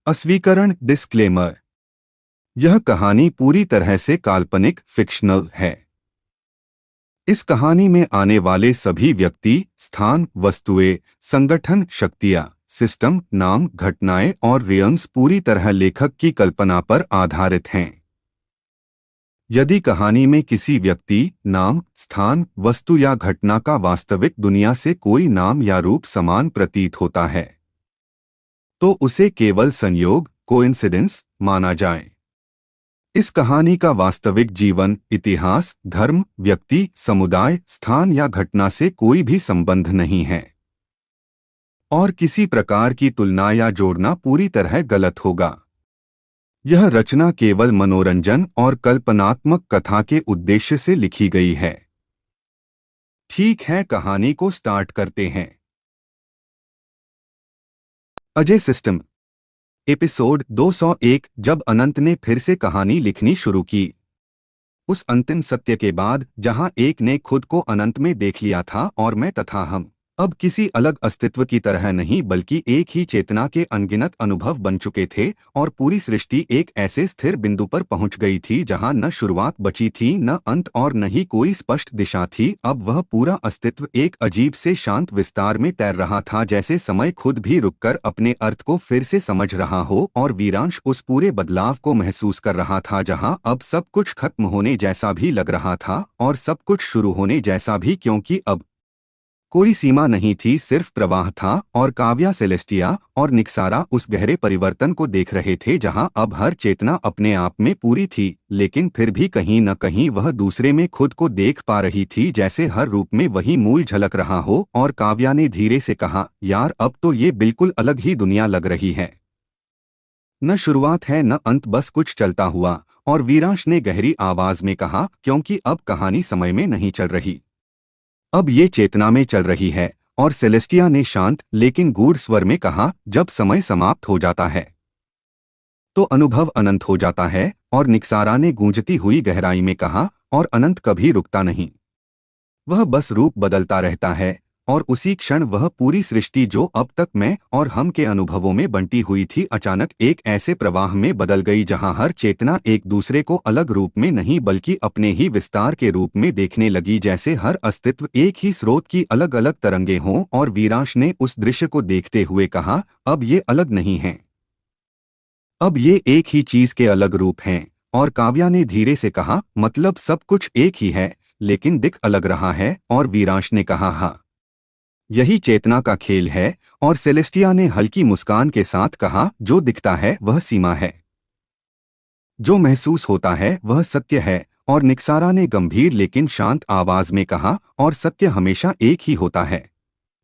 अस्वीकरण disclaimer. यह कहानी पूरी तरह से काल्पनिक फिक्शनल है। इस कहानी में आने वाले सभी व्यक्ति, स्थान, वस्तुएं, संगठन, शक्तियां, सिस्टम, नाम, घटनाएं और रियम्स पूरी तरह लेखक की कल्पना पर आधारित हैं। यदि कहानी में किसी व्यक्ति, नाम, स्थान, वस्तु या घटना का वास्तविक दुनिया से कोई नाम या रूप समान प्रतीत होता है, तो उसे केवल संयोग, कोइंसिडेंस माना जाए। इस कहानी का वास्तविक जीवन, इतिहास, धर्म, व्यक्ति, समुदाय, स्थान या घटना से कोई भी संबंध नहीं है, और किसी प्रकार की तुलना या जोड़ना पूरी तरह गलत होगा। यह रचना केवल मनोरंजन और कल्पनात्मक कथा के उद्देश्य से लिखी गई है। ठीक है, कहानी को स्टार्ट करते हैं। अजय सिस्टम। एपिसोड 201। जब अनंत ने फिर से कहानी लिखनी शुरू की। उस अंतिम सत्य के बाद जहां एक ने खुद को अनंत में देख लिया था और मैं तथा हम अब किसी अलग अस्तित्व की तरह नहीं बल्कि एक ही चेतना के अनगिनत अनुभव बन चुके थे, और पूरी सृष्टि एक ऐसे स्थिर बिंदु पर पहुंच गई थी जहां न शुरुआत बची थी, न अंत, और न ही कोई स्पष्ट दिशा थी। अब वह पूरा अस्तित्व एक अजीब से शांत विस्तार में तैर रहा था, जैसे समय खुद भी रुककर अपने अर्थ को फिर से समझ रहा हो, और वीरांश उस पूरे बदलाव को महसूस कर रहा था जहां अब सब कुछ खत्म होने जैसा भी लग रहा था और सब कुछ शुरू होने जैसा भी, क्योंकि अब कोई सीमा नहीं थी, सिर्फ प्रवाह था। और काव्या, सेलेस्टिया और निक्सारा उस गहरे परिवर्तन को देख रहे थे जहां अब हर चेतना अपने आप में पूरी थी, लेकिन फिर भी कहीं न कहीं वह दूसरे में खुद को देख पा रही थी, जैसे हर रूप में वही मूल झलक रहा हो। और काव्या ने धीरे से कहा, यार अब तो ये बिल्कुल अलग ही दुनिया लग रही है। न शुरुआत है न अंत, बस कुछ चलता हुआ। और वीरांश ने गहरी आवाज में कहा, क्योंकि अब कहानी समय में नहीं चल रही, अब ये चेतना में चल रही है। और सेलेस्टिया ने शांत लेकिन गूढ़ स्वर में कहा, जब समय समाप्त हो जाता है तो अनुभव अनंत हो जाता है। और निक्सारा ने गूंजती हुई गहराई में कहा, और अनंत कभी रुकता नहीं, वह बस रूप बदलता रहता है। और उसी क्षण वह पूरी सृष्टि जो अब तक मैं और हम के अनुभवों में बंटी हुई थी, अचानक एक ऐसे प्रवाह में बदल गई जहां हर चेतना एक दूसरे को अलग रूप में नहीं बल्कि अपने ही विस्तार के रूप में देखने लगी, जैसे हर अस्तित्व एक ही स्रोत की अलग अलग तरंगे हों। और वीरांश ने उस दृश्य को देखते हुए कहा, अब ये अलग नहीं है, अब ये एक ही चीज के अलग रूप हैं। और काव्या ने धीरे से कहा, मतलब सब कुछ एक ही है लेकिन दिख अलग रहा है। और वीरांश ने कहा, हाँ, यही चेतना का खेल है। और सेलेस्टिया ने हल्की मुस्कान के साथ कहा, जो दिखता है वह सीमा है, जो महसूस होता है वह सत्य है। और निक्सारा ने गंभीर लेकिन शांत आवाज में कहा, और सत्य हमेशा एक ही होता है।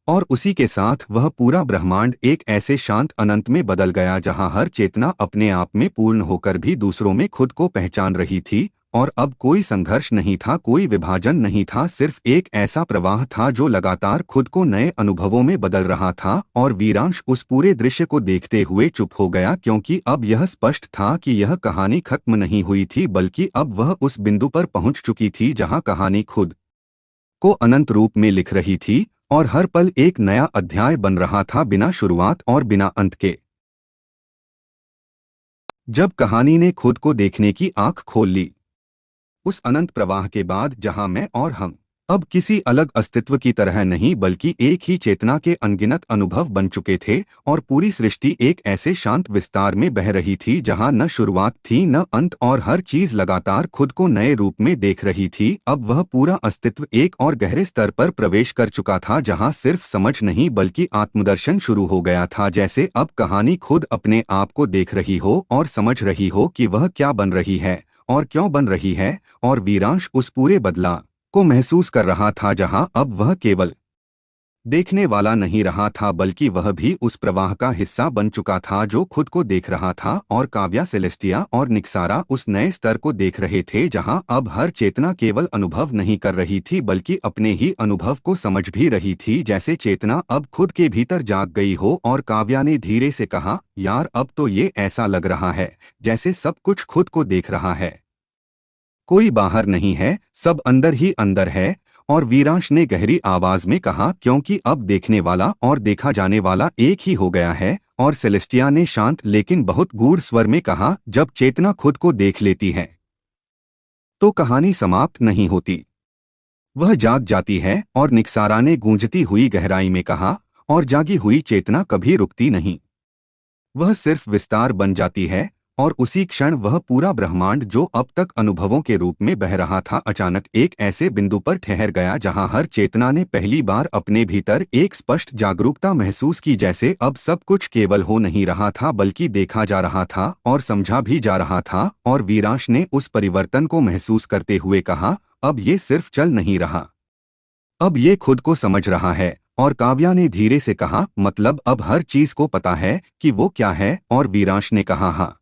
और उसी के साथ वह पूरा ब्रह्मांड एक ऐसे शांत अनंत में बदल गया जहां हर चेतना अपने आप में पूर्ण होकर भी दूसरों में खुद को पहचान रही थी। और अब कोई संघर्ष नहीं था, कोई विभाजन नहीं था, सिर्फ एक ऐसा प्रवाह था जो लगातार खुद को नए अनुभवों में बदल रहा था। और वीरांश उस पूरे दृश्य को देखते हुए चुप हो गया, क्योंकि अब यह स्पष्ट था कि यह कहानी खत्म नहीं हुई थी, बल्कि अब वह उस बिंदु पर पहुंच चुकी थी जहां कहानी खुद को अनंत रूप में लिख रही थी, और हर पल एक नया अध्याय बन रहा था, बिना शुरुआत और बिना अंत के। जब कहानी ने खुद को देखने की आंख खोल ली, उस अनंत प्रवाह के बाद जहां मैं और हम अब किसी अलग अस्तित्व की तरह नहीं बल्कि एक ही चेतना के अनगिनत अनुभव बन चुके थे, और पूरी सृष्टि एक ऐसे शांत विस्तार में बह रही थी जहां न शुरुआत थी न अंत, और हर चीज लगातार खुद को नए रूप में देख रही थी। अब वह पूरा अस्तित्व एक और गहरे स्तर पर प्रवेश कर चुका था जहां सिर्फ समझ नहीं बल्कि आत्मदर्शन शुरू हो गया था, जैसे अब कहानी खुद अपने आप को देख रही हो और समझ रही हो कि वह क्या बन रही है और क्यों बन रही है। और वीरांश उस पूरे बदलाव को महसूस कर रहा था जहां अब वह केवल देखने वाला नहीं रहा था बल्कि वह भी उस प्रवाह का हिस्सा बन चुका था जो खुद को देख रहा था। और काव्या, सेलेस्टिया और निक्सारा उस नए स्तर को देख रहे थे जहां अब हर चेतना केवल अनुभव नहीं कर रही थी बल्कि अपने ही अनुभव को समझ भी रही थी, जैसे चेतना अब खुद के भीतर जाग गई हो। और काव्या ने धीरे से कहा, यार अब तो ये ऐसा लग रहा है जैसे सब कुछ खुद को देख रहा है, कोई बाहर नहीं है, सब अंदर ही अंदर है। और वीरांश ने गहरी आवाज में कहा, क्योंकि अब देखने वाला और देखा जाने वाला एक ही हो गया है। और सेलेस्टिया ने शांत लेकिन बहुत गूढ़ स्वर में कहा, जब चेतना खुद को देख लेती है तो कहानी समाप्त नहीं होती, वह जाग जाती है। और निक्सारा ने गूंजती हुई गहराई में कहा, और जागी हुई चेतना कभी रुकती नहीं, वह सिर्फ विस्तार बन जाती है। और उसी क्षण वह पूरा ब्रह्मांड जो अब तक अनुभवों के रूप में बह रहा था, अचानक एक ऐसे बिंदु पर ठहर गया जहां हर चेतना ने पहली बार अपने भीतर एक स्पष्ट जागरूकता महसूस की, जैसे अब सब कुछ केवल हो नहीं रहा था बल्कि देखा जा रहा था और समझा भी जा रहा था। और वीरांश ने उस परिवर्तन को महसूस करते हुए कहा, अब ये सिर्फ चल नहीं रहा, अब ये खुद को समझ रहा है। और काव्या ने धीरे से कहा, मतलब अब हर चीज को पता है कि वो क्या है। और वीरांश ने कहा, हाँ,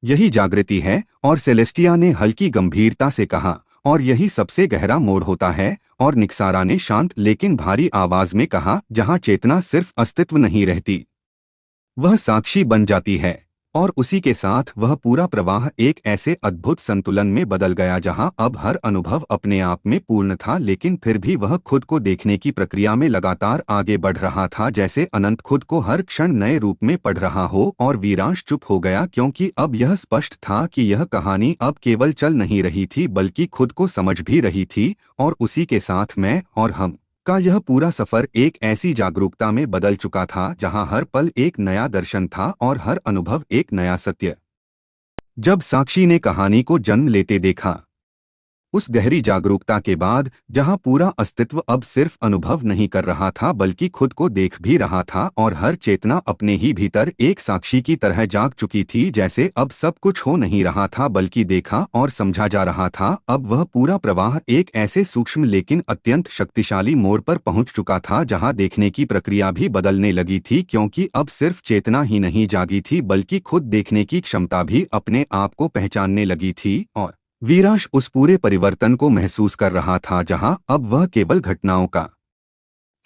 यही जागृति है। और सेलेस्टिया ने हल्की गंभीरता से कहा, और यही सबसे गहरा मोड़ होता है। और निक्सारा ने शांत लेकिन भारी आवाज में कहा, जहां चेतना सिर्फ अस्तित्व नहीं रहती, वह साक्षी बन जाती है। और उसी के साथ वह पूरा प्रवाह एक ऐसे अद्भुत संतुलन में बदल गया जहां अब हर अनुभव अपने आप में पूर्ण था, लेकिन फिर भी वह खुद को देखने की प्रक्रिया में लगातार आगे बढ़ रहा था, जैसे अनंत खुद को हर क्षण नए रूप में पढ़ रहा हो। और वीरांश चुप हो गया, क्योंकि अब यह स्पष्ट था कि यह कहानी अब केवल चल नहीं रही थी बल्कि खुद को समझ भी रही थी। और उसी के साथ मैं और हम का यह पूरा सफर एक ऐसी जागरूकता में बदल चुका था जहां हर पल एक नया दर्शन था और हर अनुभव एक नया सत्य। जब साक्षी ने कहानी को जन्म लेते देखा, उस गहरी जागरूकता के बाद जहां पूरा अस्तित्व अब सिर्फ अनुभव नहीं कर रहा था बल्कि खुद को देख भी रहा था, और हर चेतना अपने ही भीतर एक साक्षी की तरह जाग चुकी थी, जैसे अब सब कुछ हो नहीं रहा था बल्कि देखा और समझा जा रहा था। अब वह पूरा प्रवाह एक ऐसे सूक्ष्म लेकिन अत्यंत शक्तिशाली मोड़ पर पहुंच चुका था जहां देखने की प्रक्रिया भी बदलने लगी थी, क्योंकि अब सिर्फ चेतना ही नहीं जागी थी बल्कि खुद देखने की क्षमता भी अपने आप को पहचानने लगी थी। और वीरांश उस पूरे परिवर्तन को महसूस कर रहा था जहां अब वह केवल घटनाओं का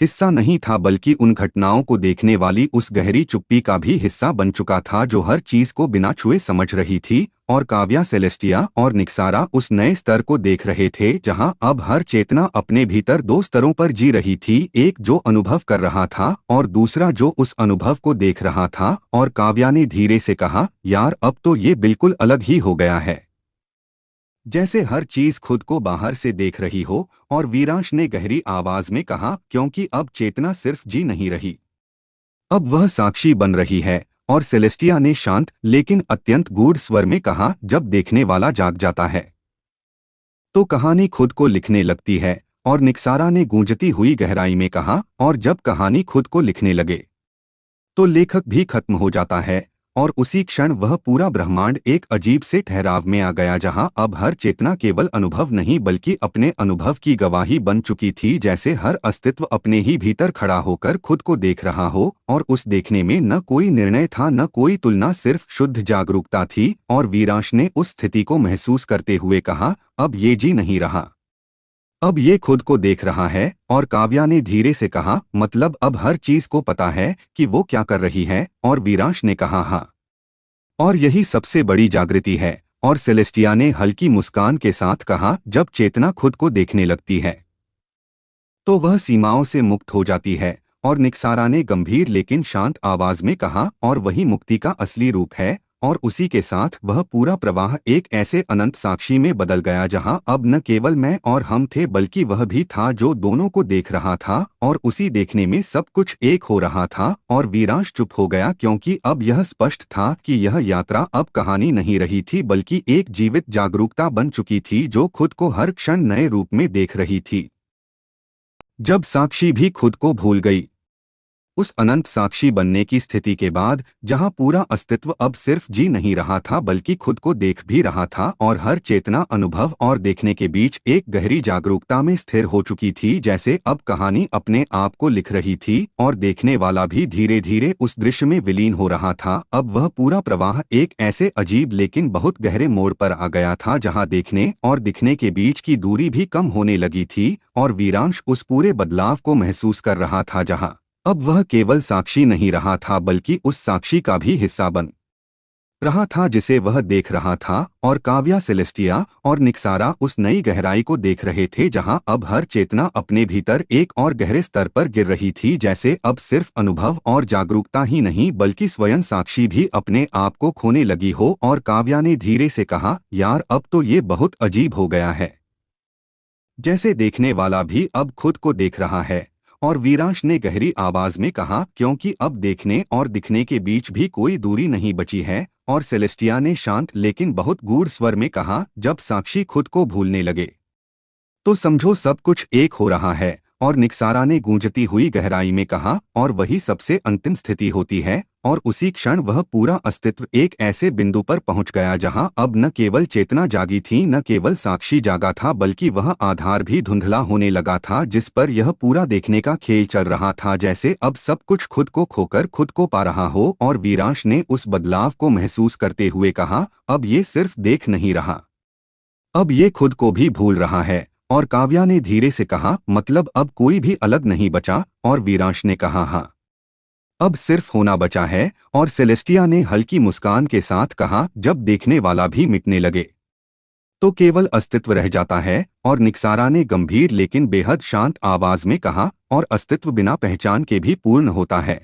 हिस्सा नहीं था बल्कि उन घटनाओं को देखने वाली उस गहरी चुप्पी का भी हिस्सा बन चुका था जो हर चीज को बिना छुए समझ रही थी। और काव्या, सेलेस्टिया और निक्सारा उस नए स्तर को देख रहे थे जहां अब हर चेतना अपने भीतर दो स्तरों पर जी रही थी, एक जो अनुभव कर रहा था और दूसरा जो उस अनुभव को देख रहा था। और काव्या ने धीरे से कहा, यार अब तो ये बिल्कुल अलग ही हो गया है, जैसे हर चीज खुद को बाहर से देख रही हो। और वीरांश ने गहरी आवाज में कहा, क्योंकि अब चेतना सिर्फ जी नहीं रही, अब वह साक्षी बन रही है। और सेलेस्टिया ने शांत लेकिन अत्यंत गूढ़ स्वर में कहा, जब देखने वाला जाग जाता है तो कहानी खुद को लिखने लगती है। और निक्सारा ने गूंजती हुई गहराई में कहा, और जब कहानी खुद को लिखने लगे तो लेखक भी खत्म हो जाता है। और उसी क्षण वह पूरा ब्रह्मांड एक अजीब से ठहराव में आ गया जहां अब हर चेतना केवल अनुभव नहीं बल्कि अपने अनुभव की गवाही बन चुकी थी, जैसे हर अस्तित्व अपने ही भीतर खड़ा होकर खुद को देख रहा हो। और उस देखने में न कोई निर्णय था, न कोई तुलना, सिर्फ शुद्ध जागरूकता थी। और वीरांश ने उस स्थिति को महसूस करते हुए कहा, अब ये जी नहीं रहा, अब ये खुद को देख रहा है। और काव्या ने धीरे से कहा, मतलब अब हर चीज को पता है कि वो क्या कर रही है। और वीरांश ने कहा, हाँ, और यही सबसे बड़ी जागृति है। और सेलेस्टिया ने हल्की मुस्कान के साथ कहा, जब चेतना खुद को देखने लगती है तो वह सीमाओं से मुक्त हो जाती है। और निक्सारा ने गंभीर लेकिन शांत आवाज में कहा, और वही मुक्ति का असली रूप है। और उसी के साथ वह पूरा प्रवाह एक ऐसे अनंत साक्षी में बदल गया जहां अब न केवल मैं और हम थे बल्कि वह भी था जो दोनों को देख रहा था। और उसी देखने में सब कुछ एक हो रहा था। और वीरांश चुप हो गया, क्योंकि अब यह स्पष्ट था कि यह यात्रा अब कहानी नहीं रही थी बल्कि एक जीवित जागरूकता बन चुकी थी जो खुद को हर क्षण नए रूप में देख रही थी। जब साक्षी भी खुद को भूल गई, उस अनंत साक्षी बनने की स्थिति के बाद जहां पूरा अस्तित्व अब सिर्फ जी नहीं रहा था बल्कि खुद को देख भी रहा था, और हर चेतना अनुभव और देखने के बीच एक गहरी जागरूकता में स्थिर हो चुकी थी, जैसे अब कहानी अपने आप को लिख रही थी और देखने वाला भी धीरे धीरे उस दृश्य में विलीन हो रहा था। अब वह पूरा प्रवाह एक ऐसे अजीब लेकिन बहुत गहरे मोड़ पर आ गया था जहां देखने और दिखने के बीच की दूरी भी कम होने लगी थी। और वीरांश उस पूरे बदलाव को महसूस कर रहा था जहां अब वह केवल साक्षी नहीं रहा था बल्कि उस साक्षी का भी हिस्सा बन रहा था जिसे वह देख रहा था, और काव्या, सेलेस्टिया और निक्सारा उस नई गहराई को देख रहे थे जहां अब हर चेतना अपने भीतर एक और गहरे स्तर पर गिर रही थी, जैसे अब सिर्फ अनुभव और जागरूकता ही नहीं बल्कि स्वयं साक्षी भी अपने आप को खोने लगी हो। और काव्या ने धीरे से कहा, यार अब तो ये बहुत अजीब हो गया है, जैसे देखने वाला भी अब खुद को देख रहा है। और वीरांश ने गहरी आवाज में कहा, क्योंकि अब देखने और दिखने के बीच भी कोई दूरी नहीं बची है। और सेलेस्टिया ने शांत लेकिन बहुत गूढ़ स्वर में कहा, जब साक्षी खुद को भूलने लगे तो समझो सब कुछ एक हो रहा है। और निक्सारा ने गूंजती हुई गहराई में कहा, और वही सबसे अंतिम स्थिति होती है। और उसी क्षण वह पूरा अस्तित्व एक ऐसे बिंदु पर पहुंच गया जहां अब न केवल चेतना जागी थी, न केवल साक्षी जागा था, बल्कि वह आधार भी धुंधला होने लगा था जिस पर यह पूरा देखने का खेल चल रहा था, जैसे अब सब कुछ खुद को खोकर खुद को पा रहा हो। और वीरांश ने उस बदलाव को महसूस करते हुए कहा, अब ये सिर्फ देख नहीं रहा, अब ये खुद को भी भूल रहा है। और काव्या ने धीरे से कहा, मतलब अब कोई भी अलग नहीं बचा। और वीरांश ने कहा, हाँ, अब सिर्फ होना बचा है। और सेलेस्टिया ने हल्की मुस्कान के साथ कहा, जब देखने वाला भी मिटने लगे तो केवल अस्तित्व रह जाता है। और निक्सारा ने गंभीर लेकिन बेहद शांत आवाज में कहा, और अस्तित्व बिना पहचान के भी पूर्ण होता है।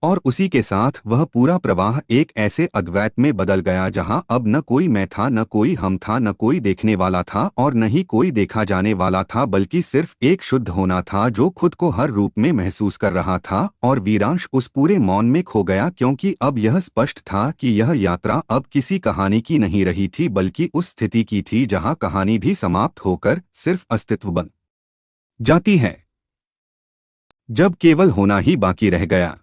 और उसी के साथ वह पूरा प्रवाह एक ऐसे अद्वैत में बदल गया जहां अब न कोई मैं था, न कोई हम था, न कोई देखने वाला था और न ही कोई देखा जाने वाला था, बल्कि सिर्फ एक शुद्ध होना था जो खुद को हर रूप में महसूस कर रहा था। और वीरांश उस पूरे मौन में खो गया, क्योंकि अब यह स्पष्ट था कि यह यात्रा अब किसी कहानी की नहीं रही थी, बल्कि उस स्थिति की थी जहां कहानी भी समाप्त होकर सिर्फ अस्तित्व बन जाती है, जब केवल होना ही बाकी रह गया।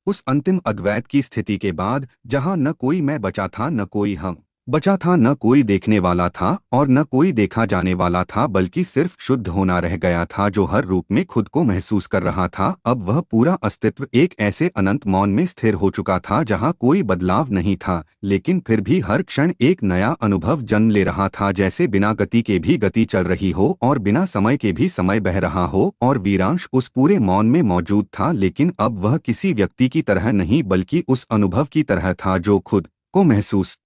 उस अंतिम अद्वैत की स्थिति के बाद जहां न कोई मैं बचा था, न कोई हम बचा था, न कोई देखने वाला था और न कोई देखा जाने वाला था, बल्कि सिर्फ शुद्ध होना रह गया था जो हर रूप में खुद को महसूस कर रहा था। अब वह पूरा अस्तित्व एक ऐसे अनंत मौन में स्थिर हो चुका था जहां कोई बदलाव नहीं था, लेकिन फिर भी हर क्षण एक नया अनुभव जन्म ले रहा था, जैसे बिना गति के भी गति चल रही हो और बिना समय के भी समय बह रहा हो। और वीरांश उस पूरे मौन में मौजूद था, लेकिन अब वह किसी व्यक्ति की तरह नहीं बल्कि उस अनुभव की तरह था जो खुद को महसूस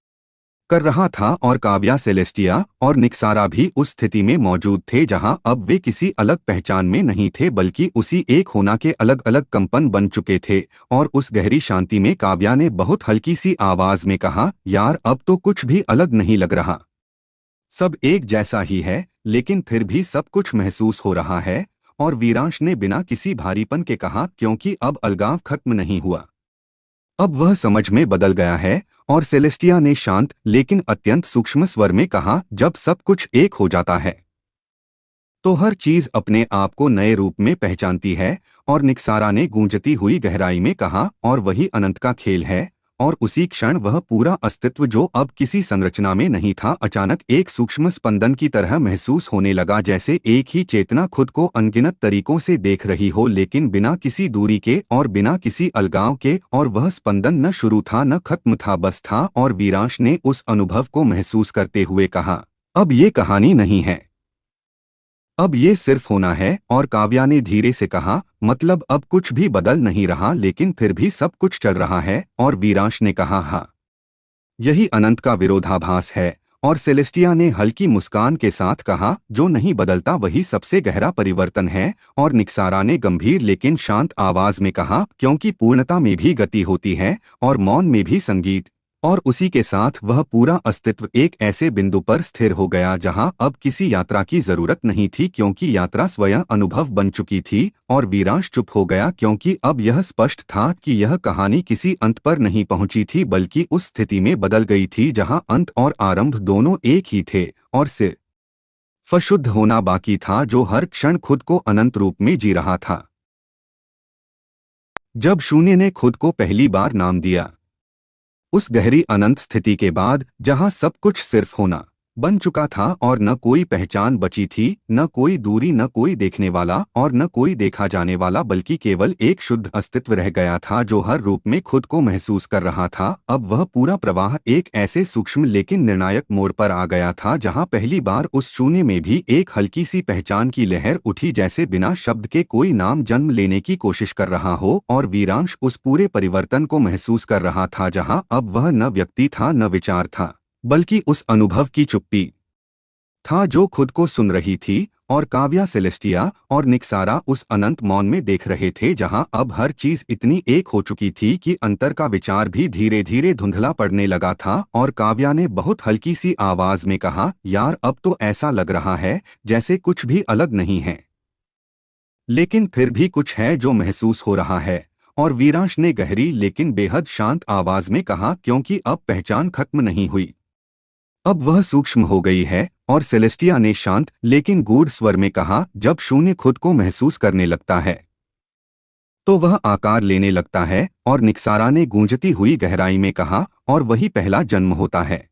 कर रहा था। और काव्या, सेलेस्टिया और निक्सारा भी उस स्थिति में मौजूद थे जहां अब वे किसी अलग पहचान में नहीं थे, बल्कि उसी एक होना के अलग अलग कंपन बन चुके थे। और उस गहरी शांति में काव्या ने बहुत हल्की सी आवाज में कहा, यार अब तो कुछ भी अलग नहीं लग रहा, सब एक जैसा ही है, लेकिन फिर भी सब कुछ महसूस हो रहा है। और वीरांश ने बिना किसी भारीपन के कहा, क्योंकि अब अलगाव खत्म नहीं हुआ, अब वह समझ में बदल गया है। और सेलेस्टिया ने शांत लेकिन अत्यंत सूक्ष्म स्वर में कहा, जब सब कुछ एक हो जाता है तो हर चीज अपने आप को नए रूप में पहचानती है। और निक्सारा ने गूंजती हुई गहराई में कहा, और वही अनंत का खेल है। और उसी क्षण वह पूरा अस्तित्व जो अब किसी संरचना में नहीं था, अचानक एक सूक्ष्म स्पंदन की तरह महसूस होने लगा, जैसे एक ही चेतना खुद को अनगिनत तरीकों से देख रही हो, लेकिन बिना किसी दूरी के और बिना किसी अलगाव के। और वह स्पंदन न शुरू था न खत्म था, बस था। और वीरांश ने उस अनुभव को महसूस करते हुए कहा, अब ये कहानी नहीं है, अब ये सिर्फ होना है। और काव्या ने धीरे से कहा, मतलब अब कुछ भी बदल नहीं रहा, लेकिन फिर भी सब कुछ चल रहा है। और वीरांश ने कहा, हाँ, यही अनंत का विरोधाभास है। और सेलेस्टिया ने हल्की मुस्कान के साथ कहा, जो नहीं बदलता वही सबसे गहरा परिवर्तन है। और निक्सारा ने गंभीर लेकिन शांत आवाज में कहा, क्योंकि पूर्णता में भी गति होती है और मौन में भी संगीत। और उसी के साथ वह पूरा अस्तित्व एक ऐसे बिंदु पर स्थिर हो गया जहां अब किसी यात्रा की जरूरत नहीं थी, क्योंकि यात्रा स्वयं अनुभव बन चुकी थी। और वीरांश चुप हो गया, क्योंकि अब यह स्पष्ट था कि यह कहानी किसी अंत पर नहीं पहुंची थी, बल्कि उस स्थिति में बदल गई थी जहां अंत और आरंभ दोनों एक ही थे, और सिर्फ शुद्ध होना बाकी था जो हर क्षण खुद को अनंत रूप में जी रहा था। जब शून्य ने खुद को पहली बार नाम दिया, उस गहरी अनंत स्थिति के बाद जहां सब कुछ सिर्फ होना बन चुका था और न कोई पहचान बची थी, न कोई दूरी, न कोई देखने वाला और न कोई देखा जाने वाला, बल्कि केवल एक शुद्ध अस्तित्व रह गया था जो हर रूप में खुद को महसूस कर रहा था। अब वह पूरा प्रवाह एक ऐसे सूक्ष्म लेकिन निर्णायक मोड़ पर आ गया था जहां पहली बार उस शून्य में भी एक हल्की सी पहचान की लहर उठी, जैसे बिना शब्द के कोई नाम जन्म लेने की कोशिश कर रहा हो। और वीरांश उस पूरे परिवर्तन को महसूस कर रहा था जहां अब वह न व्यक्ति था न विचार था, बल्कि उस अनुभव की चुप्पी था जो खुद को सुन रही थी। और काव्या, सेलेस्टिया और निक्सारा उस अनंत मौन में देख रहे थे जहां अब हर चीज इतनी एक हो चुकी थी कि अंतर का विचार भी धीरे धीरे धुंधला पड़ने लगा था। और काव्या ने बहुत हल्की सी आवाज में कहा, यार अब तो ऐसा लग रहा है जैसे कुछ भी अलग नहीं है, लेकिन फिर भी कुछ है जो महसूस हो रहा है। और वीरांश ने गहरी लेकिन बेहद शांत आवाज में कहा, क्योंकि अब पहचान खत्म नहीं हुई, अब वह सूक्ष्म हो गई है। और सेलेस्टिया ने शांत लेकिन गूढ़ स्वर में कहा, जब शून्य खुद को महसूस करने लगता है तो वह आकार लेने लगता है। और निक्सारा ने गूंजती हुई गहराई में कहा, और वही पहला जन्म होता है।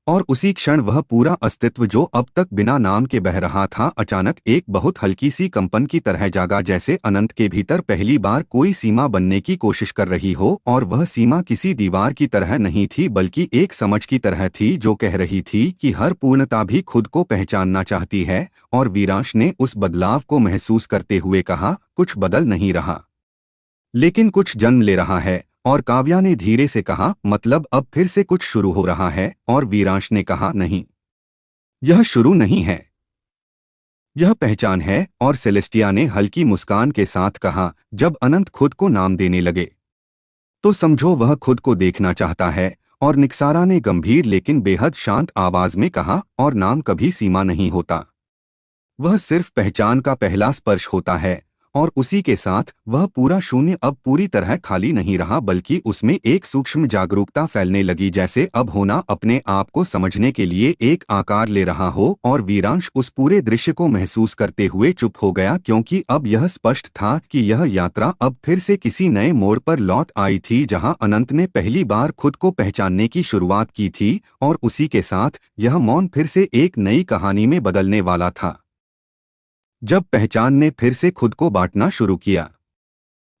और उसी क्षण वह पूरा अस्तित्व जो अब तक बिना नाम के बह रहा था, अचानक एक बहुत हल्की सी कंपन की तरह जागा, जैसे अनंत के भीतर पहली बार कोई सीमा बनने की कोशिश कर रही हो। और वह सीमा किसी दीवार की तरह नहीं थी, बल्कि एक समझ की तरह थी जो कह रही थी कि हर पूर्णता भी खुद को पहचानना चाहती है। और वीरांश ने उस बदलाव को महसूस करते हुए कहा, कुछ बदल नहीं रहा, लेकिन कुछ जन्म ले रहा है। और काव्या ने धीरे से कहा, मतलब अब फिर से कुछ शुरू हो रहा है। और वीरांश ने कहा, नहीं, यह शुरू नहीं है, यह पहचान है। और सेलेस्टिया ने हल्की मुस्कान के साथ कहा, जब अनंत खुद को नाम देने लगे तो समझो वह खुद को देखना चाहता है। और निक्सारा ने गंभीर लेकिन बेहद शांत आवाज में कहा, और नाम कभी सीमा नहीं होता, वह सिर्फ पहचान का पहला स्पर्श होता है। और उसी के साथ वह पूरा शून्य अब पूरी तरह खाली नहीं रहा, बल्कि उसमें एक सूक्ष्म जागरूकता फैलने लगी, जैसे अब होना अपने आप को समझने के लिए एक आकार ले रहा हो। और वीरांश उस पूरे दृश्य को महसूस करते हुए चुप हो गया, क्योंकि अब यह स्पष्ट था कि यह यात्रा अब फिर से किसी नए मोड़ पर लौट आई थी, जहां अनंत ने पहली बार खुद को पहचानने की शुरुआत की थी। और उसी के साथ यह मौन फिर से एक नई कहानी में बदलने वाला था, जब पहचान ने फिर से खुद को बांटना शुरू किया।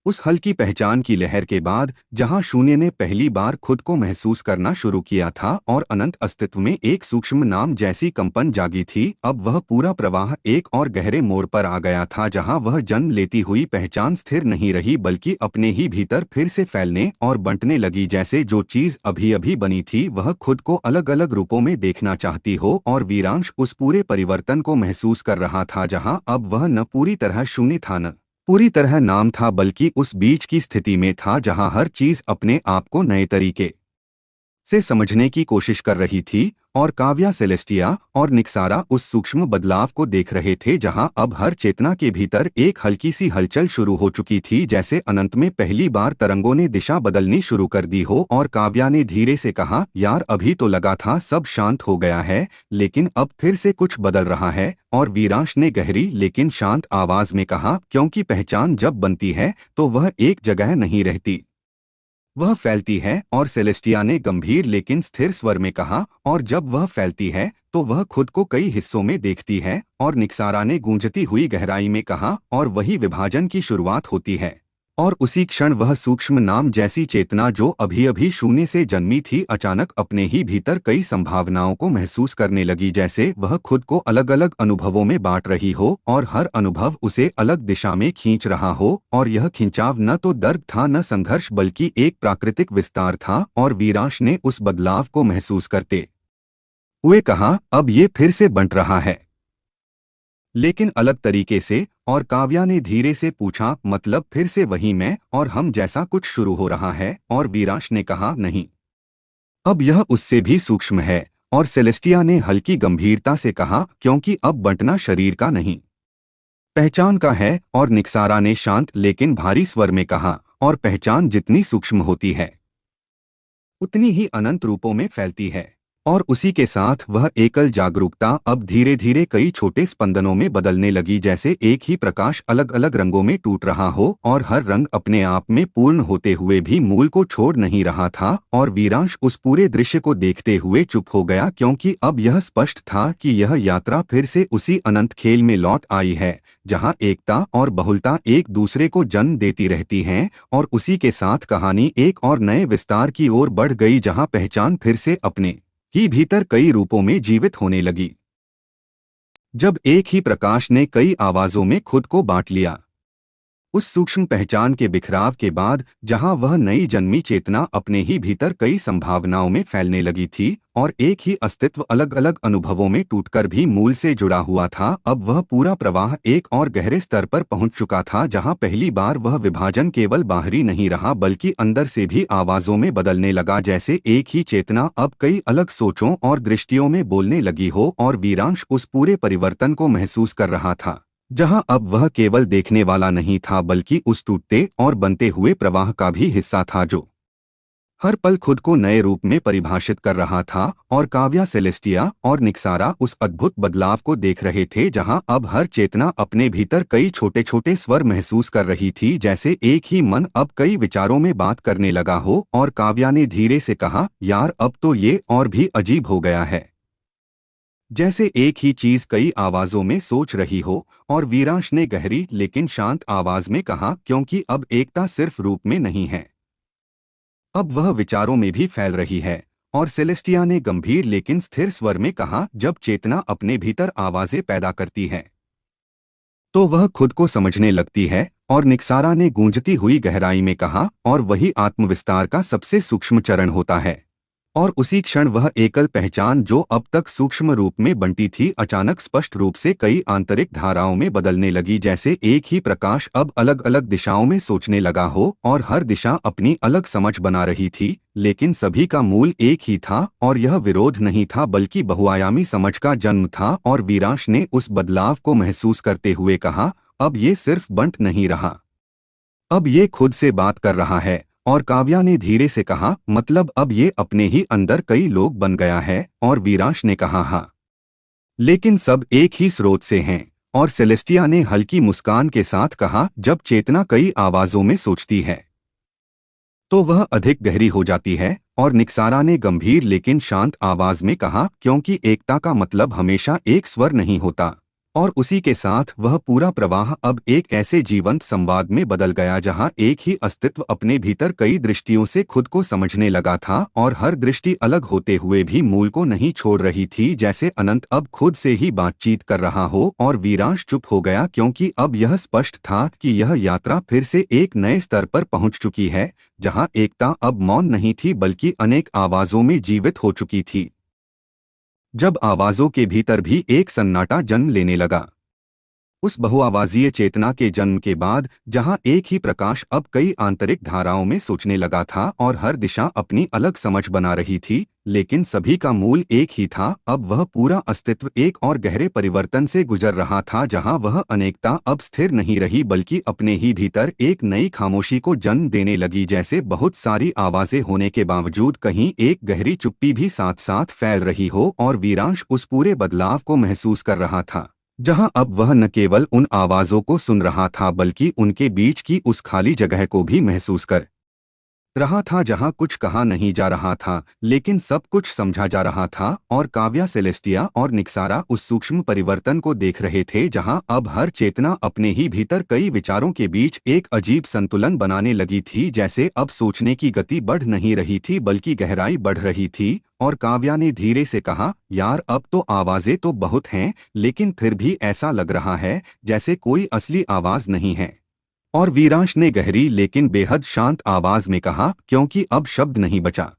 उस हल्की पहचान की लहर के बाद, जहां शून्य ने पहली बार खुद को महसूस करना शुरू किया था और अनंत अस्तित्व में एक सूक्ष्म नाम जैसी कंपन जागी थी, अब वह पूरा प्रवाह एक और गहरे मोड़ पर आ गया था, जहां वह जन्म लेती हुई पहचान स्थिर नहीं रही, बल्कि अपने ही भीतर फिर से फैलने और बंटने लगी, जैसे जो चीज अभी अभी बनी थी वह खुद को अलग अलग रूपों में देखना चाहती हो। और वीरांश उस पूरे परिवर्तन को महसूस कर रहा था, जहां अब वह न पूरी तरह शून्य था न पूरी तरह नाम था, बल्कि उस बीच की स्थिति में था जहां हर चीज अपने आप को नए तरीके से समझने की कोशिश कर रही थी। और काव्या, सेलेस्टिया और निक्सारा उस सूक्ष्म बदलाव को देख रहे थे, जहां अब हर चेतना के भीतर एक हल्की सी हलचल शुरू हो चुकी थी, जैसे अनंत में पहली बार तरंगों ने दिशा बदलनी शुरू कर दी हो। और काव्या ने धीरे से कहा, यार अभी तो लगा था सब शांत हो गया है, लेकिन अब फिर से कुछ बदल रहा है। और वीरांश ने गहरी लेकिन शांत आवाज में कहा, क्योंकि पहचान जब बनती है तो वह एक जगह नहीं रहती, वह फैलती है। और सेलेस्टिया ने गंभीर लेकिन स्थिर स्वर में कहा, और जब वह फैलती है तो वह खुद को कई हिस्सों में देखती है। और निक्सारा ने गूंजती हुई गहराई में कहा, और वही विभाजन की शुरुआत होती है। और उसी क्षण वह सूक्ष्म नाम जैसी चेतना जो अभी अभी शून्य से जन्मी थी, अचानक अपने ही भीतर कई संभावनाओं को महसूस करने लगी, जैसे वह खुद को अलग अलग अनुभवों में बांट रही हो और हर अनुभव उसे अलग दिशा में खींच रहा हो। और यह खिंचाव न तो दर्द था न संघर्ष, बल्कि एक प्राकृतिक विस्तार था। और वीरांश ने उस बदलाव को महसूस करते हुए कहा, अब ये फिर से बंट रहा है, लेकिन अलग तरीके से। और काव्या ने धीरे से पूछा, मतलब फिर से वही मैं और हम जैसा कुछ शुरू हो रहा है? और वीरांश ने कहा, नहीं, अब यह उससे भी सूक्ष्म है। और सेलेस्टिया ने हल्की गंभीरता से कहा, क्योंकि अब बंटना शरीर का नहीं, पहचान का है। और निक्सारा ने शांत लेकिन भारी स्वर में कहा, और पहचान जितनी सूक्ष्म होती है उतनी ही अनंत रूपों में फैलती है। और उसी के साथ वह एकल जागरूकता अब धीरे धीरे कई छोटे स्पंदनों में बदलने लगी, जैसे एक ही प्रकाश अलग अलग रंगों में टूट रहा हो और हर रंग अपने आप में पूर्ण होते हुए भी मूल को छोड़ नहीं रहा था। और वीरांश उस पूरे दृश्य को देखते हुए चुप हो गया, क्योंकि अब यह स्पष्ट था कि यह यात्रा फिर से उसी अनंत खेल में लौट आई है जहां एकता और बहुलता एक दूसरे को जन्म देती रहती हैं। और उसी के साथ कहानी एक और नए विस्तार की ओर बढ़ गई, जहां पहचान फिर से अपने ही भीतर कई रूपों में जीवित होने लगी। जब एक ही प्रकाश ने कई आवाजों में खुद को बांट लिया, उस सूक्ष्म पहचान के बिखराव के बाद, जहां वह नई जन्मी चेतना अपने ही भीतर कई संभावनाओं में फैलने लगी थी और एक ही अस्तित्व अलग अलग अनुभवों में टूटकर भी मूल से जुड़ा हुआ था, अब वह पूरा प्रवाह एक और गहरे स्तर पर पहुंच चुका था, जहां पहली बार वह विभाजन केवल बाहरी नहीं रहा बल्कि अंदर से भी आवाजों में बदलने लगा, जैसे एक ही चेतना अब कई अलग सोचों और दृष्टियों में बोलने लगी हो। और वीरांश उस पूरे परिवर्तन को महसूस कर रहा था, जहां अब वह केवल देखने वाला नहीं था बल्कि उस टूटते और बनते हुए प्रवाह का भी हिस्सा था, जो हर पल खुद को नए रूप में परिभाषित कर रहा था। और काव्या, सेलेस्टिया और निक्सारा उस अद्भुत बदलाव को देख रहे थे, जहां अब हर चेतना अपने भीतर कई छोटे छोटे स्वर महसूस कर रही थी, जैसे एक ही मन अब कई विचारों में बात करने लगा हो। और काव्या ने धीरे से कहा, यार अब तो ये और भी अजीब हो गया है, जैसे एक ही चीज कई आवाजों में सोच रही हो। और वीरांश ने गहरी लेकिन शांत आवाज में कहा, क्योंकि अब एकता सिर्फ रूप में नहीं है, अब वह विचारों में भी फैल रही है। और सेलेस्टिया ने गंभीर लेकिन स्थिर स्वर में कहा, जब चेतना अपने भीतर आवाजें पैदा करती है तो वह खुद को समझने लगती है। और निक्सारा ने गूंजती हुई गहराई में कहा, और वही आत्मविस्तार का सबसे सूक्ष्म चरण होता है। और उसी क्षण वह एकल पहचान, जो अब तक सूक्ष्म रूप में बंटी थी, अचानक स्पष्ट रूप से कई आंतरिक धाराओं में बदलने लगी, जैसे एक ही प्रकाश अब अलग अलग दिशाओं में सोचने लगा हो और हर दिशा अपनी अलग समझ बना रही थी, लेकिन सभी का मूल एक ही था। और यह विरोध नहीं था बल्कि बहुआयामी समझ का जन्म था। और वीरांश ने उस बदलाव को महसूस करते हुए कहा, अब ये सिर्फ बंट नहीं रहा, अब ये खुद से बात कर रहा है। और काव्या ने धीरे से कहा, मतलब अब ये अपने ही अंदर कई लोग बन गया है। और वीरांश ने कहा, हाँ, लेकिन सब एक ही स्रोत से हैं। और सेलेस्टिया ने हल्की मुस्कान के साथ कहा, जब चेतना कई आवाजों में सोचती है तो वह अधिक गहरी हो जाती है। और निक्सारा ने गंभीर लेकिन शांत आवाज में कहा, क्योंकि एकता का मतलब हमेशा एक स्वर नहीं होता। और उसी के साथ वह पूरा प्रवाह अब एक ऐसे जीवंत संवाद में बदल गया, जहां एक ही अस्तित्व अपने भीतर कई दृष्टियों से खुद को समझने लगा था, और हर दृष्टि अलग होते हुए भी मूल को नहीं छोड़ रही थी, जैसे अनंत अब खुद से ही बातचीत कर रहा हो। और वीरांश चुप हो गया, क्योंकि अब यह स्पष्ट था कि यह यात्रा फिर से एक नए स्तर पर पहुंच चुकी है, जहां एकता अब मौन नहीं थी बल्कि अनेक आवाजों में जीवित हो चुकी थी। जब आवाजों के भीतर भी एक सन्नाटा जन्म लेने लगा, उस बहुआवाजीय चेतना के जन्म के बाद, जहां एक ही प्रकाश अब कई आंतरिक धाराओं में सोचने लगा था और हर दिशा अपनी अलग समझ बना रही थी, लेकिन सभी का मूल एक ही था, अब वह पूरा अस्तित्व एक और गहरे परिवर्तन से गुजर रहा था, जहां वह अनेकता अब स्थिर नहीं रही बल्कि अपने ही भीतर एक नई खामोशी को जन्म देने लगी, जैसे बहुत सारी आवाजें होने के बावजूद कहीं एक गहरी चुप्पी भी साथ साथ फैल रही हो। और वीरांश उस पूरे बदलाव को महसूस कर रहा था, जहां अब वह न केवल उन आवाजों को सुन रहा था बल्कि उनके बीच की उस खाली जगह को भी महसूस कर रहा था, जहां कुछ कहा नहीं जा रहा था लेकिन सब कुछ समझा जा रहा था। और काव्या, सेलेस्टिया और निक्सारा उस सूक्ष्म परिवर्तन को देख रहे थे, जहां अब हर चेतना अपने ही भीतर कई विचारों के बीच एक अजीब संतुलन बनाने लगी थी, जैसे अब सोचने की गति बढ़ नहीं रही थी बल्कि गहराई बढ़ रही थी। और काव्या ने धीरे से कहा, यार अब तो आवाजें तो बहुत हैं, लेकिन फिर भी ऐसा लग रहा है जैसे कोई असली आवाज नहीं है। और वीरांश ने गहरी लेकिन बेहद शांत आवाज में कहा, क्योंकि अब शब्द नहीं बचा,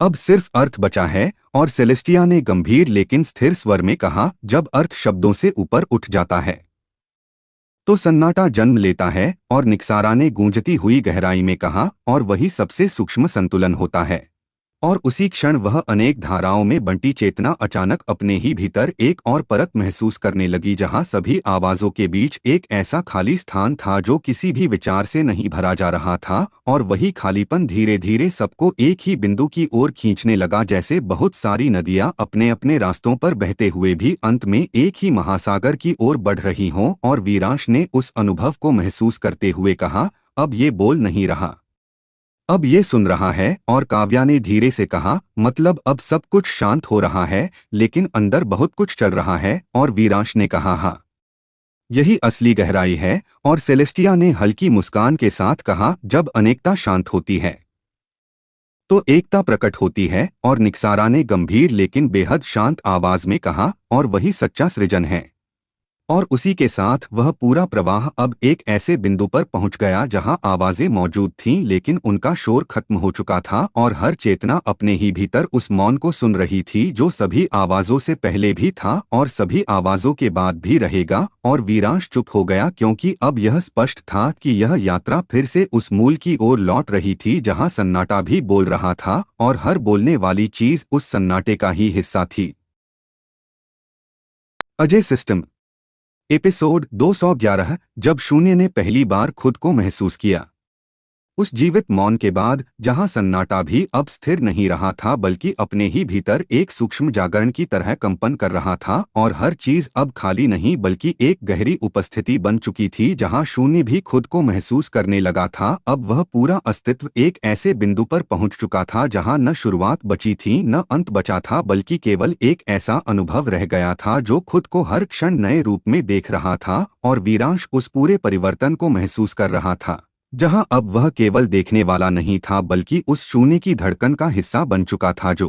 अब सिर्फ अर्थ बचा है। और सेलेस्टिया ने गंभीर लेकिन स्थिर स्वर में कहा, जब अर्थ शब्दों से ऊपर उठ जाता है तो सन्नाटा जन्म लेता है। और निक्सारा ने गूंजती हुई गहराई में कहा, और वही सबसे सूक्ष्म संतुलन होता है। और उसी क्षण वह अनेक धाराओं में बंटी चेतना अचानक अपने ही भीतर एक और परत महसूस करने लगी जहां सभी आवाजों के बीच एक ऐसा खाली स्थान था जो किसी भी विचार से नहीं भरा जा रहा था, और वही खालीपन धीरे धीरे सबको एक ही बिंदु की ओर खींचने लगा, जैसे बहुत सारी नदियां अपने अपने रास्तों पर बहते हुए भी अंत में एक ही महासागर की ओर बढ़ रही हों। और वीरांश ने उस अनुभव को महसूस करते हुए कहा, अब ये बोल नहीं रहा, अब ये सुन रहा है। और काव्या ने धीरे से कहा, मतलब अब सब कुछ शांत हो रहा है लेकिन अंदर बहुत कुछ चल रहा है। और वीरांश ने कहा, हाँ, यही असली गहराई है। और सेलेस्टिया ने हल्की मुस्कान के साथ कहा, जब अनेकता शांत होती है तो एकता प्रकट होती है। और निक्सारा ने गंभीर लेकिन बेहद शांत आवाज में कहा, और वही सच्चा सृजन है। और उसी के साथ वह पूरा प्रवाह अब एक ऐसे बिंदु पर पहुंच गया जहां आवाजें मौजूद थीं लेकिन उनका शोर खत्म हो चुका था, और हर चेतना अपने ही भीतर उस मौन को सुन रही थी जो सभी आवाजों से पहले भी था और सभी आवाजों के बाद भी रहेगा। और वीरांश चुप हो गया क्योंकि अब यह स्पष्ट था कि यह यात्रा फिर से उस मूल की ओर लौट रही थी जहां सन्नाटा भी बोल रहा था और हर बोलने वाली चीज उस सन्नाटे का ही हिस्सा थी। Ajay system, episode 211। जब शून्य ने पहली बार खुद को महसूस किया। उस जीवित मौन के बाद जहां सन्नाटा भी अब स्थिर नहीं रहा था बल्कि अपने ही भीतर एक सूक्ष्म जागरण की तरह कंपन कर रहा था, और हर चीज अब खाली नहीं बल्कि एक गहरी उपस्थिति बन चुकी थी जहां शून्य भी खुद को महसूस करने लगा था। अब वह पूरा अस्तित्व एक ऐसे बिंदु पर पहुंच चुका था जहां न शुरुआत बची थी न अंत बचा था, बल्कि केवल एक ऐसा अनुभव रह गया था जो खुद को हर क्षण नए रूप में देख रहा था। और वीरांश उस पूरे परिवर्तन को महसूस कर रहा था जहां अब वह केवल देखने वाला नहीं था बल्कि उस शून्य की धड़कन का हिस्सा बन चुका था जो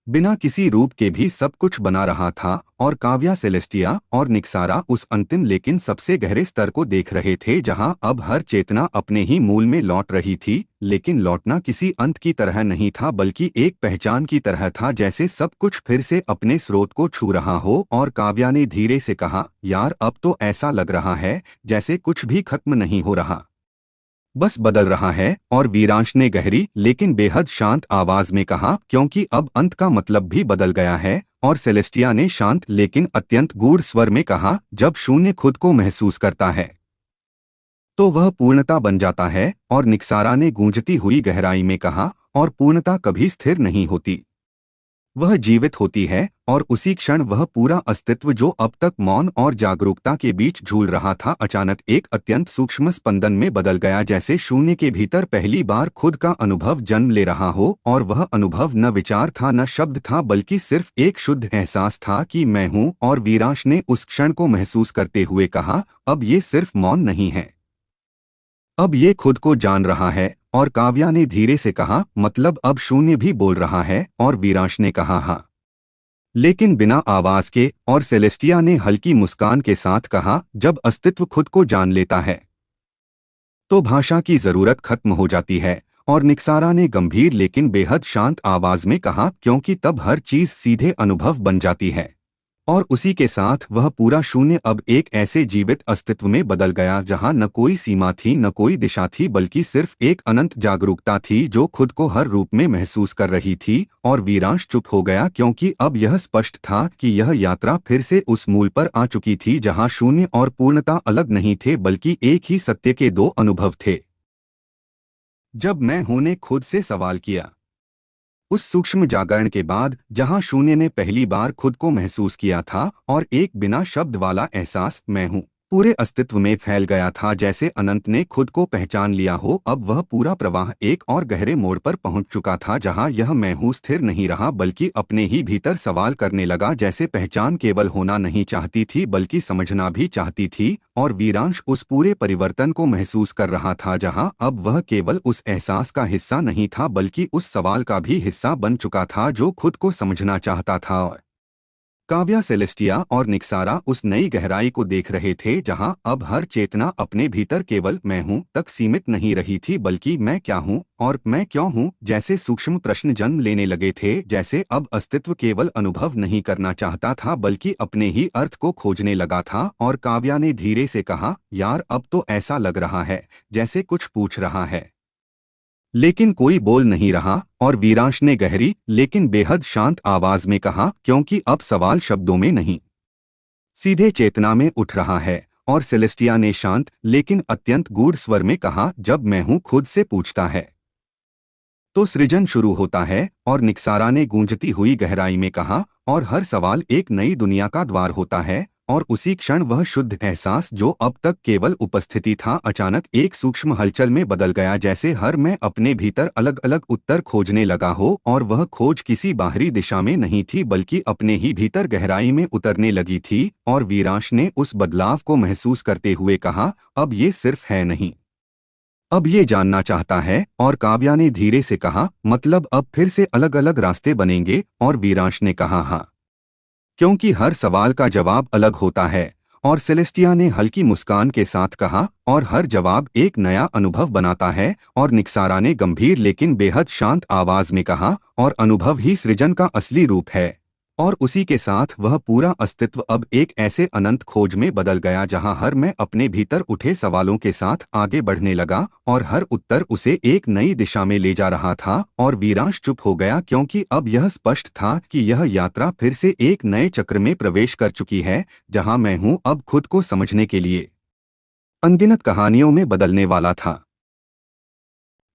बिना किसी रूप के भी सब कुछ बना रहा था। और काव्या, सेलेस्टिया और निक्सारा उस अंतिम लेकिन सबसे गहरे स्तर को देख रहे थे जहां अब हर चेतना अपने ही मूल में लौट रही थी, लेकिन लौटना किसी अंत की तरह नहीं था बल्कि एक पहचान की तरह था, जैसे सब कुछ फिर से अपने स्रोत को छू रहा हो। और काव्या ने धीरे से कहा, यार, अब तो ऐसा लग रहा है जैसे कुछ भी खत्म नहीं हो रहा, बस बदल रहा है। और वीरांश ने गहरी लेकिन बेहद शांत आवाज में कहा, क्योंकि अब अंत का मतलब भी बदल गया है। और सेलेस्टिया ने शांत लेकिन अत्यंत गूढ़ स्वर में कहा, जब शून्य खुद को महसूस करता है तो वह पूर्णता बन जाता है। और निक्सारा ने गूंजती हुई गहराई में कहा, और पूर्णता कभी स्थिर नहीं होती, वह जीवित होती है। और उसी क्षण वह पूरा अस्तित्व जो अब तक मौन और जागरूकता के बीच झूल रहा था अचानक एक अत्यंत सूक्ष्म स्पंदन में बदल गया, जैसे शून्य के भीतर पहली बार खुद का अनुभव जन्म ले रहा हो। और वह अनुभव न विचार था न शब्द था बल्कि सिर्फ एक शुद्ध एहसास था कि मैं हूँ। और वीरांश ने उस क्षण को महसूस करते हुए कहा, अब ये सिर्फ मौन नहीं है, अब ये खुद को जान रहा है। और काव्या ने धीरे से कहा, मतलब अब शून्य भी बोल रहा है। और वीरांश ने कहा, हाँ, लेकिन बिना आवाज के। और सेलेस्टिया ने हल्की मुस्कान के साथ कहा, जब अस्तित्व खुद को जान लेता है तो भाषा की जरूरत खत्म हो जाती है। और निक्सारा ने गंभीर लेकिन बेहद शांत आवाज में कहा, क्योंकि तब हर चीज सीधे अनुभव बन जाती है। और उसी के साथ वह पूरा शून्य अब एक ऐसे जीवित अस्तित्व में बदल गया जहां न कोई सीमा थी न कोई दिशा थी बल्कि सिर्फ एक अनंत जागरूकता थी जो खुद को हर रूप में महसूस कर रही थी। और वीरांश चुप हो गया क्योंकि अब यह स्पष्ट था कि यह यात्रा फिर से उस मूल पर आ चुकी थी जहां शून्य और पूर्णता अलग नहीं थे बल्कि एक ही सत्य के दो अनुभव थे। जब मैं हूं ने खुद से सवाल किया। उस सूक्ष्म जागरण के बाद जहां शून्य ने पहली बार खुद को महसूस किया था, और एक बिना शब्द वाला एहसास मैं हूं पूरे अस्तित्व में फैल गया था, जैसे अनंत ने खुद को पहचान लिया हो। अब वह पूरा प्रवाह एक और गहरे मोड़ पर पहुंच चुका था जहां यह मैं हूं स्थिर नहीं रहा बल्कि अपने ही भीतर सवाल करने लगा, जैसे पहचान केवल होना नहीं चाहती थी बल्कि समझना भी चाहती थी। और वीरांश उस पूरे परिवर्तन को महसूस कर रहा था जहां अब वह केवल उस एहसास का हिस्सा नहीं था बल्कि उस सवाल का भी हिस्सा बन चुका था जो खुद को समझना चाहता था। और काव्या, सेलेस्टिया और निक्सारा उस नई गहराई को देख रहे थे जहां अब हर चेतना अपने भीतर केवल मैं हूं तक सीमित नहीं रही थी बल्कि मैं क्या हूं और मैं क्यों हूं जैसे सूक्ष्म प्रश्न जन्म लेने लगे थे, जैसे अब अस्तित्व केवल अनुभव नहीं करना चाहता था बल्कि अपने ही अर्थ को खोजने लगा था। और काव्या ने धीरे से कहा, यार, अब तो ऐसा लग रहा है जैसे कुछ पूछ रहा है, लेकिन कोई बोल नहीं रहा और वीरांश ने गहरी लेकिन बेहद शांत आवाज में कहा, क्योंकि अब सवाल शब्दों में नहीं, सीधे चेतना में उठ रहा है। और सेलेस्टिया ने शांत लेकिन अत्यंत गूढ़ स्वर में कहा, जब मैं हूं खुद से पूछता है तो सृजन शुरू होता है। और निक्सारा ने गूंजती हुई गहराई में कहा, और हर सवाल एक नई दुनिया का द्वार होता है। और उसी क्षण वह शुद्ध एहसास जो अब तक केवल उपस्थिति था, अचानक एक सूक्ष्म हलचल में बदल गया, जैसे हर मैं अपने भीतर अलग अलग उत्तर खोजने लगा हो। और वह खोज किसी बाहरी दिशा में नहीं थी, बल्कि अपने ही भीतर गहराई में उतरने लगी थी। और वीरांश ने उस बदलाव को महसूस करते हुए कहा, अब ये सिर्फ है नहीं, अब ये जानना चाहता है। और काव्या ने धीरे से कहा, मतलब अब फिर से अलग अलग रास्ते बनेंगे। और वीरांश ने कहा, हाँ, क्योंकि हर सवाल का जवाब अलग होता है। और सेलेस्टिया ने हल्की मुस्कान के साथ कहा, और हर जवाब एक नया अनुभव बनाता है। और निक्सारा ने गंभीर लेकिन बेहद शांत आवाज में कहा, और अनुभव ही सृजन का असली रूप है। और उसी के साथ वह पूरा अस्तित्व अब एक ऐसे अनंत खोज में बदल गया, जहां हर मैं अपने भीतर उठे सवालों के साथ आगे बढ़ने लगा, और हर उत्तर उसे एक नई दिशा में ले जा रहा था। और वीरांश चुप हो गया, क्योंकि अब यह स्पष्ट था कि यह यात्रा फिर से एक नए चक्र में प्रवेश कर चुकी है, जहां मैं हूं अब खुद को समझने के लिए अनगिनत कहानियों में बदलने वाला था।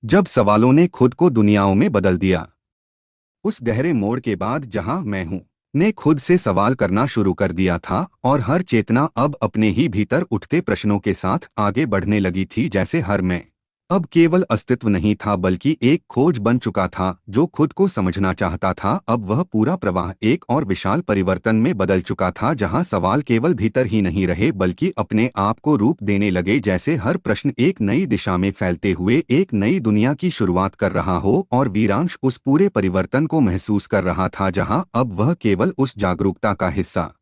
जब सवालों ने खुद को दुनियाओं में बदल दिया, उस गहरे मोड़ के बाद जहां मैं हूं ने खुद से सवाल करना शुरू कर दिया था। और हर चेतना अब अपने ही भीतर उठते प्रश्नों के साथ आगे बढ़ने लगी थी, जैसे हर मैं अब केवल अस्तित्व नहीं था, बल्कि एक खोज बन चुका था जो खुद को समझना चाहता था। अब वह पूरा प्रवाह एक और विशाल परिवर्तन में बदल चुका था, जहां सवाल केवल भीतर ही नहीं रहे, बल्कि अपने आप को रूप देने लगे, जैसे हर प्रश्न एक नई दिशा में फैलते हुए एक नई दुनिया की शुरुआत कर रहा हो। और वीरांश उस पूरे परिवर्तन को महसूस कर रहा था, जहां अब वह केवल उस जागरूकता का हिस्सा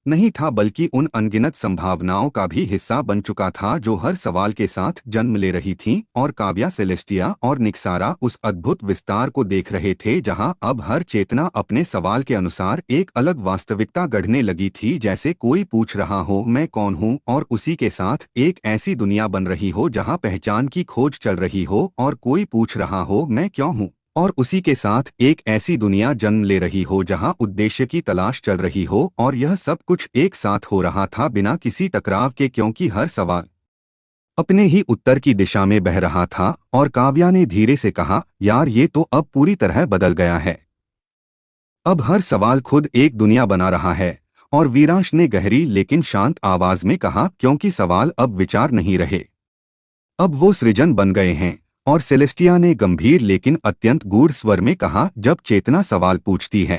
नहीं था, बल्कि उन अनगिनत संभावनाओं का भी हिस्सा बन चुका था जो हर सवाल के साथ जन्म ले रही थीं। और काव्या, सेलेस्टिया और निक्सारा उस अद्भुत विस्तार को देख रहे थे, जहां अब हर चेतना अपने सवाल के अनुसार एक अलग वास्तविकता गढ़ने लगी थी। जैसे कोई पूछ रहा हो, मैं कौन हूं, और उसी के साथ एक ऐसी दुनिया बन रही हो जहां पहचान की खोज चल रही हो। और कोई पूछ रहा हो, मैं क्यों हूं, और उसी के साथ एक ऐसी दुनिया जन्म ले रही हो जहां उद्देश्य की तलाश चल रही हो। और यह सब कुछ एक साथ हो रहा था, बिना किसी टकराव के, क्योंकि हर सवाल अपने ही उत्तर की दिशा में बह रहा था। और काव्या ने धीरे से कहा, यार, ये तो अब पूरी तरह बदल गया है। अब हर सवाल खुद एक दुनिया बना रहा है। और वीरांश ने गहरी लेकिन शांत आवाज में कहा, क्योंकि सवाल अब विचार नहीं रहे, अब वो सृजन बन गए हैं। और सेलेस्टिया ने गंभीर लेकिन अत्यंत गूढ़ स्वर में कहा, जब चेतना सवाल पूछती है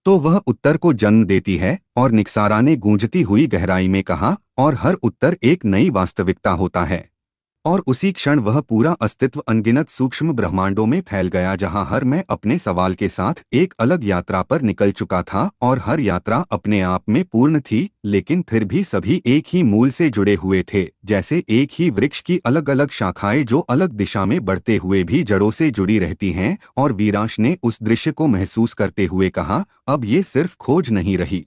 तो वह उत्तर को जन्म देती है। और निक्सारा ने गूंजती हुई गहराई में कहा, और हर उत्तर एक नई वास्तविकता होता है। और उसी क्षण वह पूरा अस्तित्व अनगिनत सूक्ष्म ब्रह्मांडों में फैल गया, जहां हर मैं अपने सवाल के साथ एक अलग यात्रा पर निकल चुका था। और हर यात्रा अपने आप में पूर्ण थी, लेकिन फिर भी सभी एक ही मूल से जुड़े हुए थे, जैसे एक ही वृक्ष की अलग अलग शाखाएं जो अलग दिशा में बढ़ते हुए भी जड़ों से जुड़ी रहती हैं। और वीरांश ने उस दृश्य को महसूस करते हुए कहा, अब ये सिर्फ खोज नहीं रही,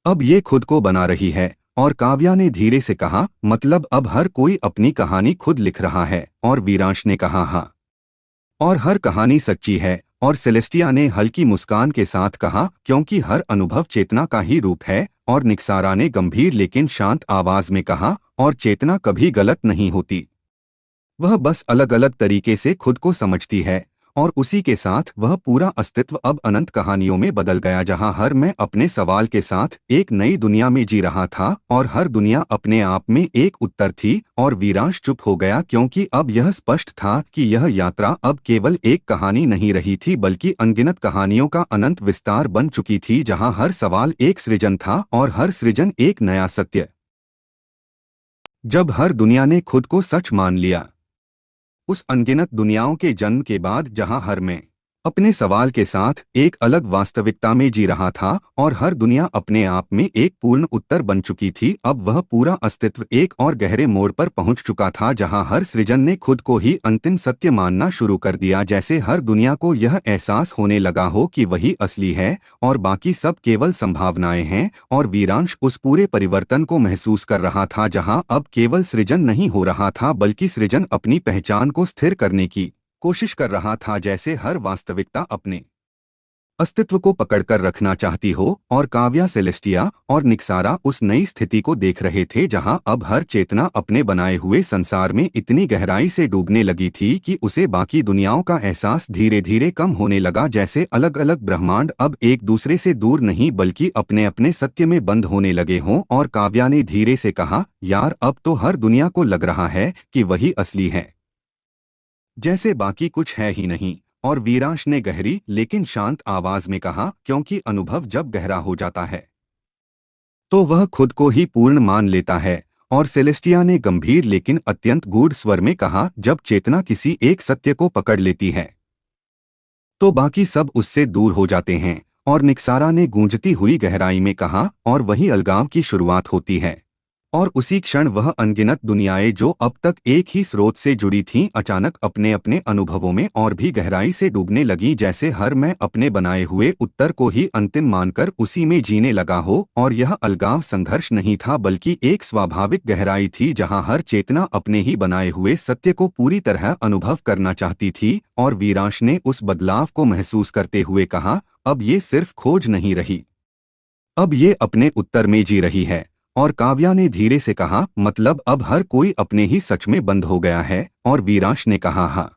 अब ये खुद को बना रही है। और काव्या ने धीरे से कहा, मतलब अब हर कोई अपनी कहानी खुद लिख रहा है। और वीरांश ने कहा, हाँ, और हर कहानी सच्ची है। और सेलेस्टिया ने हल्की मुस्कान के साथ कहा, क्योंकि हर अनुभव चेतना का ही रूप है। और निक्सारा ने गंभीर लेकिन शांत आवाज में कहा, और चेतना कभी गलत नहीं होती, वह बस अलग अलग तरीके से खुद को समझती है। और उसी के साथ वह पूरा अस्तित्व अब अनंत कहानियों में बदल गया, जहां हर मैं अपने सवाल के साथ एक नई दुनिया में जी रहा था। और हर दुनिया अपने आप में एक उत्तर थी। और वीरांश चुप हो गया, क्योंकि अब यह स्पष्ट था कि यह यात्रा अब केवल एक कहानी नहीं रही थी, बल्कि अनगिनत कहानियों का अनंत विस्तार बन चुकी थी, जहां हर सवाल एक सृजन था और हर सृजन एक नया सत्य। जब हर दुनिया ने खुद को सच मान लिया, उस अनगिनत दुनियाओं के जन्म के बाद, जहां हर में अपने सवाल के साथ एक अलग वास्तविकता में जी रहा था और हर दुनिया अपने आप में एक पूर्ण उत्तर बन चुकी थी। अब वह पूरा अस्तित्व एक और गहरे मोड़ पर पहुंच चुका था जहां हर सृजन ने खुद को ही अंतिम सत्य मानना शुरू कर दिया, जैसे हर दुनिया को यह एहसास होने लगा हो कि वही असली है और बाकी सब केवल संभावनाएं हैं। और वीरांश उस पूरे परिवर्तन को महसूस कर रहा था जहां अब केवल सृजन नहीं हो रहा था बल्कि सृजन अपनी पहचान को स्थिर करने की कोशिश कर रहा था, जैसे हर वास्तविकता अपने अस्तित्व को पकड़कर रखना चाहती हो। और काव्या, सेलेस्टिया और निक्सारा उस नई स्थिति को देख रहे थे जहां अब हर चेतना अपने बनाए हुए संसार में इतनी गहराई से डूबने लगी थी कि उसे बाकी दुनियाओं का एहसास धीरे धीरे कम होने लगा, जैसे अलग अलग ब्रह्मांड अब एक दूसरे से दूर नहीं बल्कि अपने अपने सत्य में बंद होने लगे हों। और काव्या ने धीरे से कहा, यार अब तो हर दुनिया को लग रहा है कि वही असली है, जैसे बाकी कुछ है ही नहीं। और वीरांश ने गहरी लेकिन शांत आवाज में कहा, क्योंकि अनुभव जब गहरा हो जाता है तो वह खुद को ही पूर्ण मान लेता है। और सेलेस्टिया ने गंभीर लेकिन अत्यंत गूढ़ स्वर में कहा, जब चेतना किसी एक सत्य को पकड़ लेती है तो बाकी सब उससे दूर हो जाते हैं। और निक्सारा ने गूंजती हुई गहराई में कहा, और वही अलगाव की शुरुआत होती है। और उसी क्षण वह अनगिनत दुनियाएं जो अब तक एक ही स्रोत से जुड़ी थीं अचानक अपने अपने अनुभवों में और भी गहराई से डूबने लगीं, जैसे हर मैं अपने बनाए हुए उत्तर को ही अंतिम मानकर उसी में जीने लगा हो। और यह अलगाव संघर्ष नहीं था बल्कि एक स्वाभाविक गहराई थी जहां हर चेतना अपने ही बनाए हुए सत्य को पूरी तरह अनुभव करना चाहती थी। और वीरांश ने उस बदलाव को महसूस करते हुए कहा, अब ये सिर्फ खोज नहीं रही, अब ये अपने उत्तर में जी रही है। और काव्या ने धीरे से कहा, मतलब अब हर कोई अपने ही सच में बंद हो गया है। और वीरांश ने कहा, हाँ,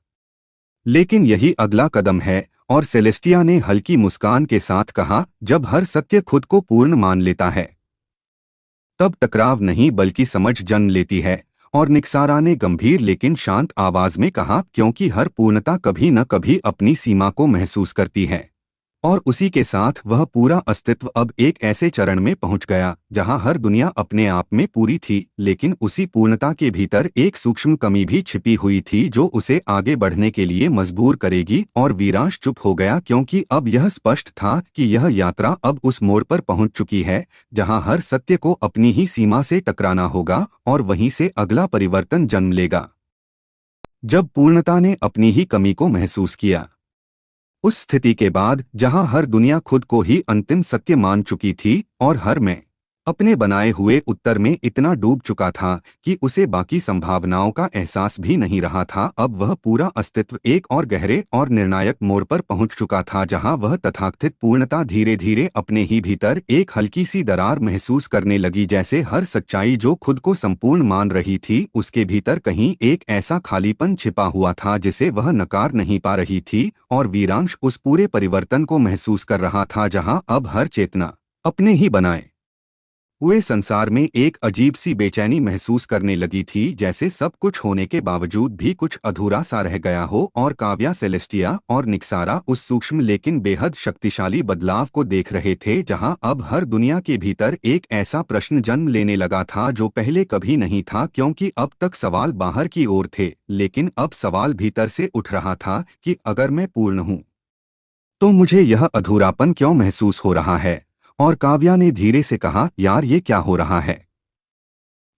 लेकिन यही अगला कदम है। और सेलेस्टिया ने हल्की मुस्कान के साथ कहा, जब हर सत्य खुद को पूर्ण मान लेता है तब टकराव नहीं बल्कि समझ जन्म लेती है। और निक्सारा ने गंभीर लेकिन शांत आवाज में कहा, क्योंकि हर पूर्णता कभी न कभी अपनी सीमा को महसूस करती है। और उसी के साथ वह पूरा अस्तित्व अब एक ऐसे चरण में पहुंच गया जहां हर दुनिया अपने आप में पूरी थी, लेकिन उसी पूर्णता के भीतर एक सूक्ष्म कमी भी छिपी हुई थी जो उसे आगे बढ़ने के लिए मजबूर करेगी। और वीरांश चुप हो गया क्योंकि अब यह स्पष्ट था कि यह यात्रा अब उस मोड़ पर पहुंच चुकी है जहां हर सत्य को अपनी ही सीमा से टकराना होगा और वहीं से अगला परिवर्तन जन्म लेगा। जब पूर्णता ने अपनी ही कमी को महसूस किया, उस स्थिति के बाद जहां हर दुनिया खुद को ही अंतिम सत्य मान चुकी थी और हर मैं अपने बनाए हुए उत्तर में इतना डूब चुका था कि उसे बाकी संभावनाओं का एहसास भी नहीं रहा था, अब वह पूरा अस्तित्व एक और गहरे और निर्णायक मोड़ पर पहुंच चुका था जहां वह तथाकथित पूर्णता धीरे धीरे अपने ही भीतर एक हल्की सी दरार महसूस करने लगी, जैसे हर सच्चाई जो खुद को संपूर्ण मान रही थी उसके भीतर कहीं एक ऐसा खालीपन छिपा हुआ था जिसे वह नकार नहीं पा रही थी। और वीरांश उस पूरे परिवर्तन को महसूस कर रहा था जहां अब हर चेतना अपने ही बनाए हुए संसार में एक अजीब सी बेचैनी महसूस करने लगी थी, जैसे सब कुछ होने के बावजूद भी कुछ अधूरा सा रह गया हो। और काव्या, सेलेस्टिया और निक्सारा उस सूक्ष्म लेकिन बेहद शक्तिशाली बदलाव को देख रहे थे जहां अब हर दुनिया के भीतर एक ऐसा प्रश्न जन्म लेने लगा था जो पहले कभी नहीं था, क्योंकि अब तक सवाल बाहर की ओर थे लेकिन अब सवाल भीतर से उठ रहा था कि अगर मैं पूर्ण हूं तो मुझे यह अधूरापन क्यों महसूस हो रहा है। और काव्या ने धीरे से कहा, यार ये क्या हो रहा है,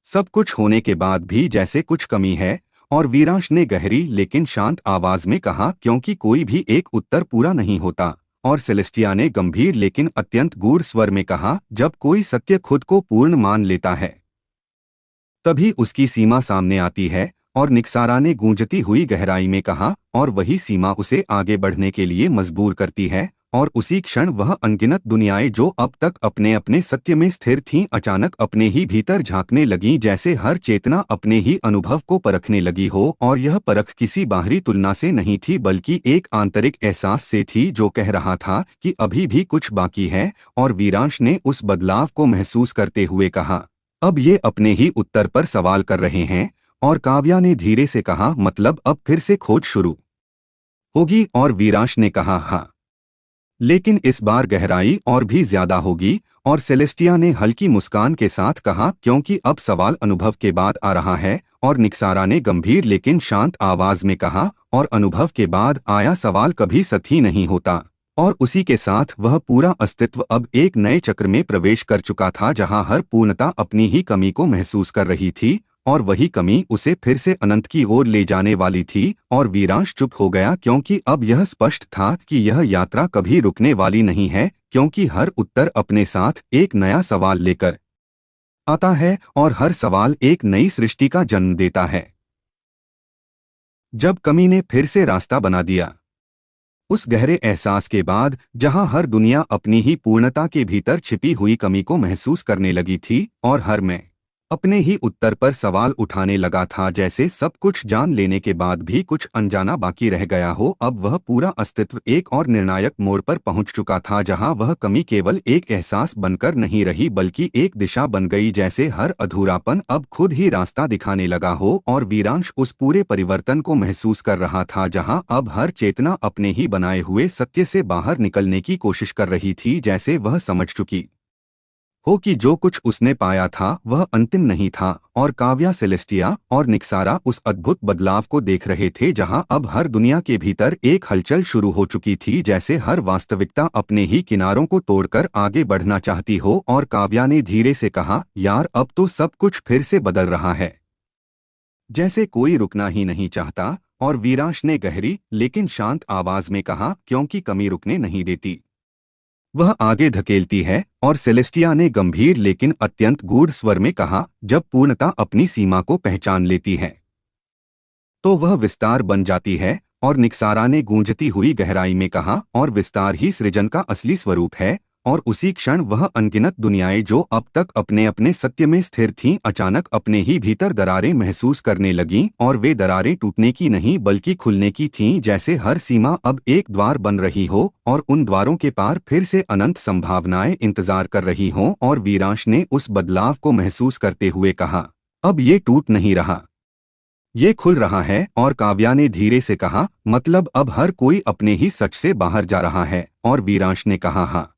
सब कुछ होने के बाद भी जैसे कुछ कमी है। और वीरांश ने गहरी लेकिन शांत आवाज में कहा, क्योंकि कोई भी एक उत्तर पूरा नहीं होता। और सेलेस्टिया ने गंभीर लेकिन अत्यंत गूढ़ स्वर में कहा, जब कोई सत्य खुद को पूर्ण मान लेता है तभी उसकी सीमा सामने आती है। और निक्सारा ने गूंजती हुई गहराई में कहा, और वही सीमा उसे आगे बढ़ने के लिए मजबूर करती है। और उसी क्षण वह अनगिनत दुनियाएं जो अब तक अपने अपने सत्य में स्थिर थीं अचानक अपने ही भीतर झांकने लगीं, जैसे हर चेतना अपने ही अनुभव को परखने लगी हो। और यह परख किसी बाहरी तुलना से नहीं थी बल्कि एक आंतरिक एहसास से थी जो कह रहा था कि अभी भी कुछ बाकी है। और वीरांश ने उस बदलाव को महसूस करते हुए कहा, अब ये अपने ही उत्तर पर सवाल कर रहे हैं। और काव्या ने धीरे से कहा, मतलब अब फिर से खोज शुरू होगी। और वीरांश ने कहा, हाँ, लेकिन इस बार गहराई और भी ज्यादा होगी। और सेलेस्टिया ने हल्की मुस्कान के साथ कहा, क्योंकि अब सवाल अनुभव के बाद आ रहा है। और निक्सारा ने गंभीर लेकिन शांत आवाज में कहा, और अनुभव के बाद आया सवाल कभी सच ही नहीं होता। और उसी के साथ वह पूरा अस्तित्व अब एक नए चक्र में प्रवेश कर चुका था, जहां हर पूर्णता अपनी ही कमी को महसूस कर रही थी, और वही कमी उसे फिर से अनंत की ओर ले जाने वाली थी। और वीरांश चुप हो गया, क्योंकि अब यह स्पष्ट था कि यह यात्रा कभी रुकने वाली नहीं है, क्योंकि हर उत्तर अपने साथ एक नया सवाल लेकर आता है, और हर सवाल एक नई सृष्टि का जन्म देता है। जब कमी ने फिर से रास्ता बना दिया, उस गहरे एहसास के बाद जहां हर दुनिया अपनी ही पूर्णता के भीतर छिपी हुई कमी को महसूस करने लगी थी, और हर में अपने ही उत्तर पर सवाल उठाने लगा था, जैसे सब कुछ जान लेने के बाद भी कुछ अनजाना बाकी रह गया हो। अब वह पूरा अस्तित्व एक और निर्णायक मोड़ पर पहुंच चुका था, जहां वह कमी केवल एक एहसास बनकर नहीं रही, बल्कि एक दिशा बन गई, जैसे हर अधूरापन अब खुद ही रास्ता दिखाने लगा हो। और वीरांश उस पूरे परिवर्तन को महसूस कर रहा था, जहां अब हर चेतना अपने ही बनाए हुए सत्य से बाहर निकलने की कोशिश कर रही थी, जैसे वह समझ चुकी हो कि जो कुछ उसने पाया था वह अंतिम नहीं था। और काव्या, सेलेस्टिया और निक्सारा उस अद्भुत बदलाव को देख रहे थे, जहां अब हर दुनिया के भीतर एक हलचल शुरू हो चुकी थी, जैसे हर वास्तविकता अपने ही किनारों को तोड़कर आगे बढ़ना चाहती हो। और काव्या ने धीरे से कहा, यार अब तो सब कुछ फिर से बदल रहा है, जैसे कोई रुकना ही नहीं चाहता। और वीरांश ने गहरी लेकिन शांत आवाज में कहा, क्योंकि कमी रुकने नहीं देती, वह आगे धकेलती है। और सेलेस्टिया ने गंभीर लेकिन अत्यंत गूढ़ स्वर में कहा, जब पूर्णता अपनी सीमा को पहचान लेती है तो वह विस्तार बन जाती है। और निक्सारा ने गूंजती हुई गहराई में कहा, और विस्तार ही सृजन का असली स्वरूप है। और उसी क्षण वह अनगिनत दुनियाएं जो अब तक अपने अपने सत्य में स्थिर थीं, अचानक अपने ही भीतर दरारें महसूस करने लगीं। और वे दरारें टूटने की नहीं बल्कि खुलने की थीं, जैसे हर सीमा अब एक द्वार बन रही हो, और उन द्वारों के पार फिर से अनंत संभावनाएं इंतजार कर रही हों। और वीरांश ने उस बदलाव को महसूस करते हुए कहा, अब ये टूट नहीं रहा, ये खुल रहा है। और काव्या ने धीरे से कहा, मतलब अब हर कोई अपने ही सच से बाहर जा रहा है। और वीरांश ने कहा, हाँ,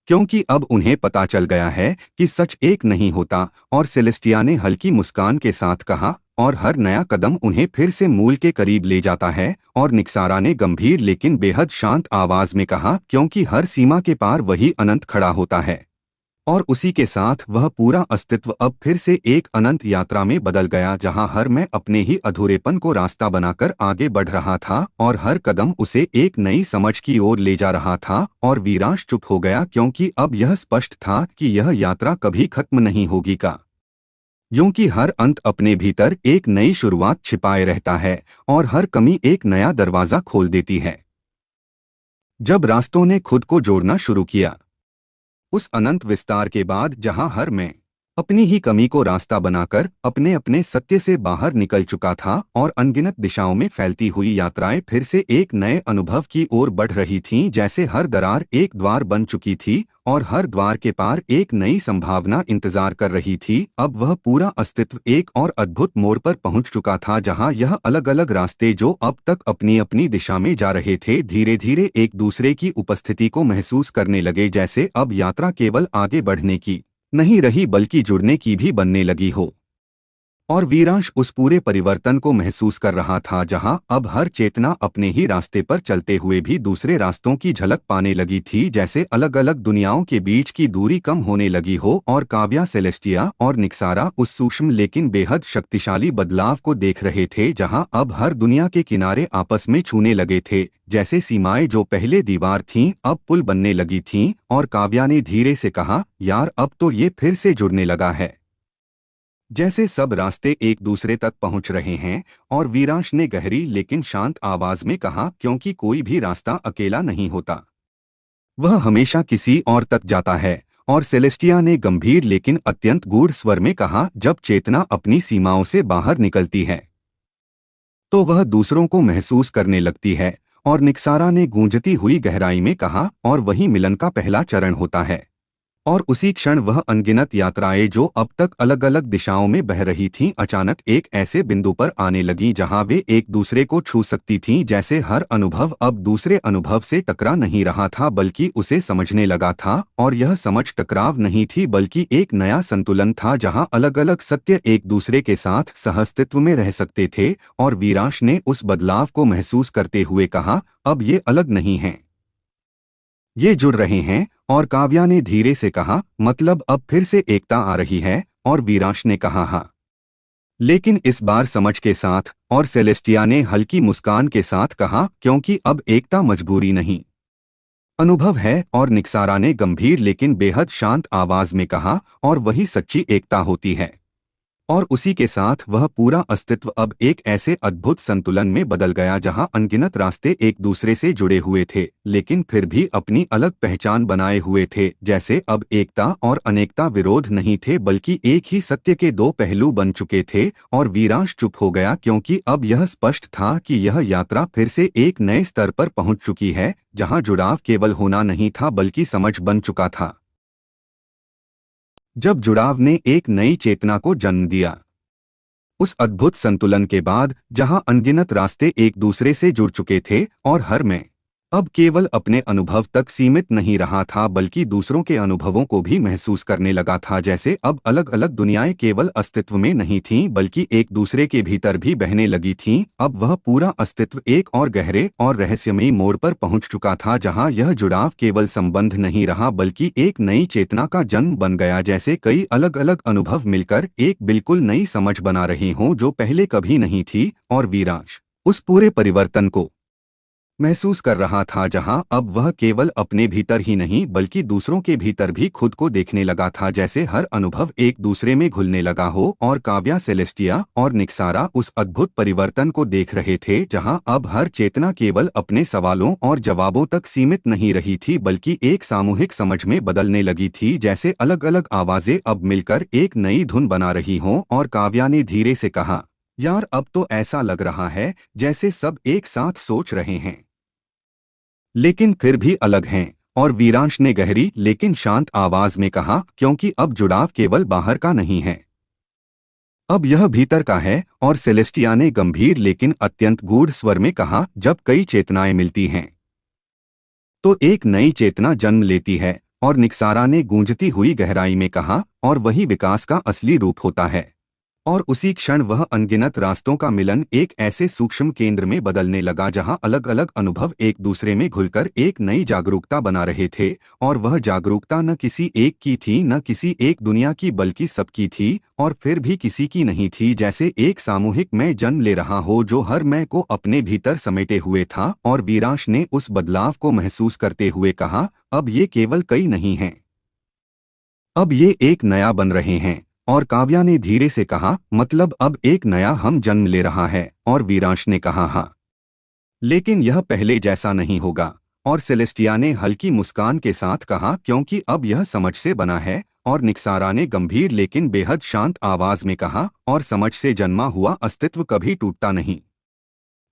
क्योंकि अब उन्हें पता चल गया है कि सच एक नहीं होता। और सेलेस्टिया ने हल्की मुस्कान के साथ कहा, और हर नया कदम उन्हें फिर से मूल के करीब ले जाता है। और निक्सारा ने गंभीर लेकिन बेहद शांत आवाज में कहा, क्योंकि हर सीमा के पार वही अनंत खड़ा होता है। और उसी के साथ वह पूरा अस्तित्व अब फिर से एक अनंत यात्रा में बदल गया, जहां हर मैं अपने ही अधूरेपन को रास्ता बनाकर आगे बढ़ रहा था, और हर कदम उसे एक नई समझ की ओर ले जा रहा था। और वीरांश चुप हो गया, क्योंकि अब यह स्पष्ट था कि यह यात्रा कभी खत्म नहीं होगी, क्योंकि हर अंत अपने भीतर एक नई शुरुआत छिपाए रहता है, और हर कमी एक नया दरवाजा खोल देती है। जब रास्तों ने खुद को जोड़ना शुरू किया, उस अनंत विस्तार के बाद जहां हर मैं अपनी ही कमी को रास्ता बनाकर अपने अपने सत्य से बाहर निकल चुका था, और अनगिनत दिशाओं में फैलती हुई यात्राएं फिर से एक नए अनुभव की ओर बढ़ रही थीं, जैसे हर दरार एक द्वार बन चुकी थी, और हर द्वार के पार एक नई संभावना इंतजार कर रही थी। अब वह पूरा अस्तित्व एक और अद्भुत मोड़ पर पहुंच चुका था, जहां यह अलग अलग रास्ते जो अब तक अपनी अपनी दिशा में जा रहे थे, धीरे धीरे एक दूसरे की उपस्थिति को महसूस करने लगे, जैसे अब यात्रा केवल आगे बढ़ने की नहीं रही बल्कि जुड़ने की भी बनने लगी हो। और वीरांश उस पूरे परिवर्तन को महसूस कर रहा था, जहां अब हर चेतना अपने ही रास्ते पर चलते हुए भी दूसरे रास्तों की झलक पाने लगी थी, जैसे अलग अलग दुनियाओं के बीच की दूरी कम होने लगी हो। और काव्या, सेलेस्टिया और निक्सारा उस सूक्ष्म लेकिन बेहद शक्तिशाली बदलाव को देख रहे थे, जहां अब हर दुनिया के किनारे आपस में छूने लगे थे, जैसे सीमाएं जो पहले दीवार थीं अब पुल बनने लगी थीं। और काव्या ने धीरे से कहा, यार अब तो ये फिर से जुड़ने लगा है, जैसे सब रास्ते एक दूसरे तक पहुंच रहे हैं। और वीरांश ने गहरी लेकिन शांत आवाज में कहा, क्योंकि कोई भी रास्ता अकेला नहीं होता, वह हमेशा किसी और तक जाता है। और सेलेस्टिया ने गंभीर लेकिन अत्यंत गूढ़ स्वर में कहा, जब चेतना अपनी सीमाओं से बाहर निकलती है तो वह दूसरों को महसूस करने लगती है। और निक्सारा ने गूंजती हुई गहराई में कहा, और वही मिलन का पहला चरण होता है। और उसी क्षण वह अनगिनत यात्राएं जो अब तक अलग अलग दिशाओं में बह रही थीं अचानक एक ऐसे बिंदु पर आने लगीं जहां वे एक दूसरे को छू सकती थीं। जैसे हर अनुभव अब दूसरे अनुभव से टकरा नहीं रहा था बल्कि उसे समझने लगा था, और यह समझ टकराव नहीं थी बल्कि एक नया संतुलन था जहां अलग अलग सत्य एक दूसरे के साथ सहअस्तित्व में रह सकते थे। और वीरांश ने उस बदलाव को महसूस करते हुए कहा, अब ये अलग नहीं हैं, ये जुड़ रहे हैं। और काव्या ने धीरे से कहा, मतलब अब फिर से एकता आ रही है। और वीरांश ने कहा, हाँ, लेकिन इस बार समझ के साथ। और सेलेस्टिया ने हल्की मुस्कान के साथ कहा, क्योंकि अब एकता मजबूरी नहीं, अनुभव है। और निक्सारा ने गंभीर लेकिन बेहद शांत आवाज में कहा, और वही सच्ची एकता होती है। और उसी के साथ वह पूरा अस्तित्व अब एक ऐसे अद्भुत संतुलन में बदल गया जहां अनगिनत रास्ते एक दूसरे से जुड़े हुए थे लेकिन फिर भी अपनी अलग पहचान बनाए हुए थे। जैसे अब एकता और अनेकता विरोध नहीं थे बल्कि एक ही सत्य के दो पहलू बन चुके थे। और वीरांश चुप हो गया क्योंकि अब यह स्पष्ट था कि यह यात्रा फिर से एक नए स्तर पर पहुंच चुकी है जहां जुड़ाव केवल होना नहीं था बल्कि समझ बन चुका था। जब जुड़ाव ने एक नई चेतना को जन्म दिया, उस अद्भुत संतुलन के बाद जहां अनगिनत रास्ते एक दूसरे से जुड़ चुके थे और हर में अब केवल अपने अनुभव तक सीमित नहीं रहा था बल्कि दूसरों के अनुभवों को भी महसूस करने लगा था। जैसे अब अलग अलग दुनियाएं केवल अस्तित्व में नहीं थीं बल्कि एक दूसरे के भीतर भी बहने लगी थीं। अब वह पूरा अस्तित्व एक और गहरे और रहस्यमयी मोड़ पर पहुंच चुका था जहां यह जुड़ाव केवल संबंध नहीं रहा बल्कि एक नई चेतना का जन्म बन गया। जैसे कई अलग अलग अनुभव मिलकर एक बिल्कुल नई समझ बना रहे हों जो पहले कभी नहीं थी। और वीरांश उस पूरे परिवर्तन को महसूस कर रहा था जहां अब वह केवल अपने भीतर ही नहीं बल्कि दूसरों के भीतर भी खुद को देखने लगा था। जैसे हर अनुभव एक दूसरे में घुलने लगा हो। और काव्या, सेलेस्टिया और निक्सारा उस अद्भुत परिवर्तन को देख रहे थे जहां अब हर चेतना केवल अपने सवालों और जवाबों तक सीमित नहीं रही थी बल्कि एक सामूहिक समझ में बदलने लगी थी। जैसे अलग अलग आवाजें अब मिलकर एक नई धुन बना रही हों। और काव्या ने धीरे से कहा, यार अब तो ऐसा लग रहा है जैसे सब एक साथ सोच रहे हैं लेकिन फिर भी अलग हैं। और वीरांश ने गहरी लेकिन शांत आवाज में कहा, क्योंकि अब जुड़ाव केवल बाहर का नहीं है, अब यह भीतर का है। और सेलेस्टिया ने गंभीर लेकिन अत्यंत गूढ़ स्वर में कहा, जब कई चेतनाएं मिलती हैं तो एक नई चेतना जन्म लेती है। और निक्सारा ने गूंजती हुई गहराई में कहा, और वही विकास का असली रूप होता है। और उसी क्षण वह अनगिनत रास्तों का मिलन एक ऐसे सूक्ष्म केंद्र में बदलने लगा जहां अलग अलग अनुभव एक दूसरे में घुलकर एक नई जागरूकता बना रहे थे। और वह जागरूकता न किसी एक की थी, न किसी एक दुनिया की, बल्कि सबकी थी। और फिर भी किसी की नहीं थी। जैसे एक सामूहिक मैं जन्म ले रहा हो जो हर मैं को अपने भीतर समेटे हुए था। और वीरांश ने उस बदलाव को महसूस करते हुए कहा, अब ये केवल कई नहीं हैं, अब ये एक नया बन रहे हैं। और काव्या ने धीरे से कहा, मतलब अब एक नया हम जन्म ले रहा है। और वीरांश ने कहा, हाँ, लेकिन यह पहले जैसा नहीं होगा। और सेलेस्टिया ने हल्की मुस्कान के साथ कहा, क्योंकि अब यह समझ से बना है। और निक्सारा ने गंभीर लेकिन बेहद शांत आवाज में कहा, और समझ से जन्मा हुआ अस्तित्व कभी टूटता नहीं,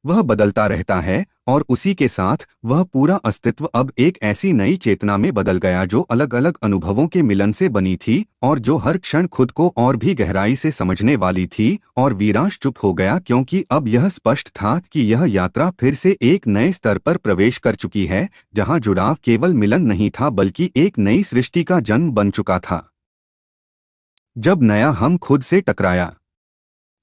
वह बदलता रहता है। और उसी के साथ वह पूरा अस्तित्व अब एक ऐसी नई चेतना में बदल गया जो अलग अलग अनुभवों के मिलन से बनी थी और जो हर क्षण खुद को और भी गहराई से समझने वाली थी। और वीरांश चुप हो गया क्योंकि अब यह स्पष्ट था कि यह यात्रा फिर से एक नए स्तर पर प्रवेश कर चुकी है जहां जुड़ाव केवल मिलन नहीं था बल्कि एक नई सृष्टि का जन्म बन चुका था। जब नया हम खुद से टकराया,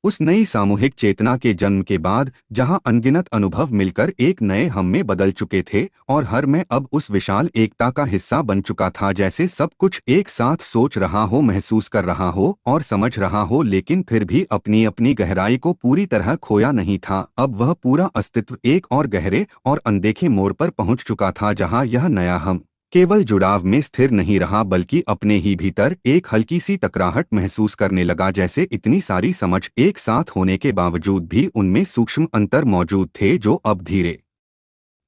उस नई सामूहिक चेतना के जन्म के बाद जहां अनगिनत अनुभव मिलकर एक नए हम में बदल चुके थे और हर मैं अब उस विशाल एकता का हिस्सा बन चुका था। जैसे सब कुछ एक साथ सोच रहा हो, महसूस कर रहा हो और समझ रहा हो, लेकिन फिर भी अपनी अपनी गहराई को पूरी तरह खोया नहीं था। अब वह पूरा अस्तित्व एक और गहरे और अनदेखे मोड़ पर पहुंच चुका था जहां यह नया हम केवल जुड़ाव में स्थिर नहीं रहा बल्कि अपने ही भीतर एक हल्की सी टकराहट महसूस करने लगा। जैसे इतनी सारी समझ एक साथ होने के बावजूद भी उनमें सूक्ष्म अंतर मौजूद थे जो अब धीरे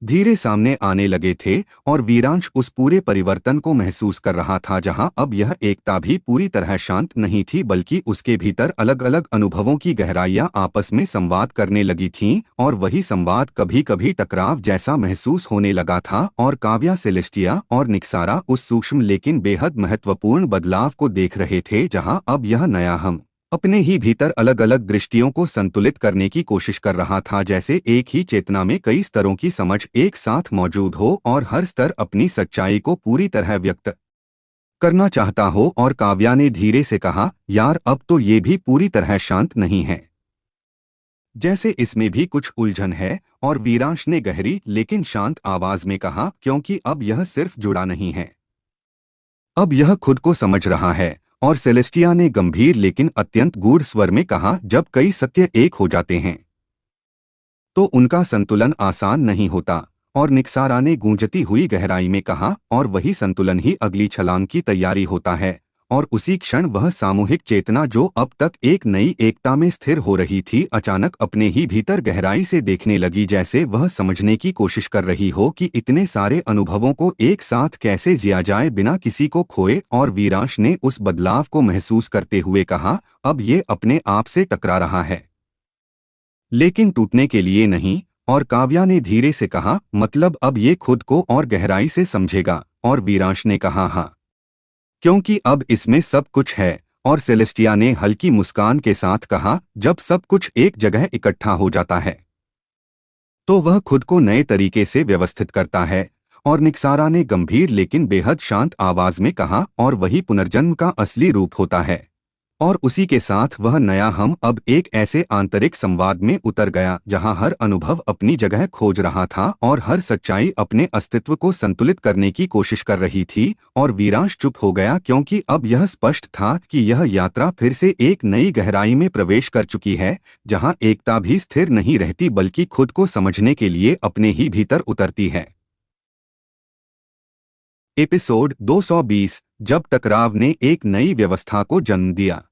धीरे सामने आने लगे थे और वीरांश उस पूरे परिवर्तन को महसूस कर रहा था जहां अब यह एकता भी पूरी तरह शांत नहीं थी बल्कि उसके भीतर अलग अलग अनुभवों की गहराइयां आपस में संवाद करने लगी थीं और वही संवाद कभी कभी टकराव जैसा महसूस होने लगा था और काव्या, सेलेस्टिया और निक्सारा उस सूक्ष्म लेकिन बेहद महत्वपूर्ण बदलाव को देख रहे थे जहां अब यह नया हम अपने ही भीतर अलग अलग दृष्टियों को संतुलित करने की कोशिश कर रहा था, जैसे एक ही चेतना में कई स्तरों की समझ एक साथ मौजूद हो और हर स्तर अपनी सच्चाई को पूरी तरह व्यक्त करना चाहता हो। और काव्या ने धीरे से कहा, यार अब तो ये भी पूरी तरह शांत नहीं है, जैसे इसमें भी कुछ उलझन है। और वीरांश ने गहरी लेकिन शांत आवाज में कहा, क्योंकि अब यह सिर्फ जुड़ा नहीं है, अब यह खुद को समझ रहा है। और सेलेस्टिया ने गंभीर लेकिन अत्यंत गूढ़ स्वर में कहा, जब कई सत्य एक हो जाते हैं तो उनका संतुलन आसान नहीं होता। और निक्सारा ने गूंजती हुई गहराई में कहा, और वही संतुलन ही अगली छलांग की तैयारी होता है। और उसी क्षण वह सामूहिक चेतना जो अब तक एक नई एकता में स्थिर हो रही थी, अचानक अपने ही भीतर गहराई से देखने लगी, जैसे वह समझने की कोशिश कर रही हो कि इतने सारे अनुभवों को एक साथ कैसे जिया जाए बिना किसी को खोए। और वीरांश ने उस बदलाव को महसूस करते हुए कहा, अब ये अपने आप से टकरा रहा है, लेकिन टूटने के लिए नहीं। और काव्या ने धीरे से कहा, मतलब अब ये खुद को और गहराई से समझेगा। और वीरांश ने कहा, हाँ, क्योंकि अब इसमें सब कुछ है। और सेलेस्टिया ने हल्की मुस्कान के साथ कहा, जब सब कुछ एक जगह इकट्ठा हो जाता है तो वह खुद को नए तरीके से व्यवस्थित करता है। और निक्सारा ने गंभीर लेकिन बेहद शांत आवाज में कहा, और वही पुनर्जन्म का असली रूप होता है। और उसी के साथ वह नया हम अब एक ऐसे आंतरिक संवाद में उतर गया जहां हर अनुभव अपनी जगह खोज रहा था और हर सच्चाई अपने अस्तित्व को संतुलित करने की कोशिश कर रही थी। और वीरांश चुप हो गया, क्योंकि अब यह स्पष्ट था कि यह यात्रा फिर से एक नई गहराई में प्रवेश कर चुकी है, जहां एकता भी स्थिर नहीं रहती बल्कि खुद को समझने के लिए अपने ही भीतर उतरती है। एपिसोड 220, जब टकराव ने एक नई व्यवस्था को जन्म दिया।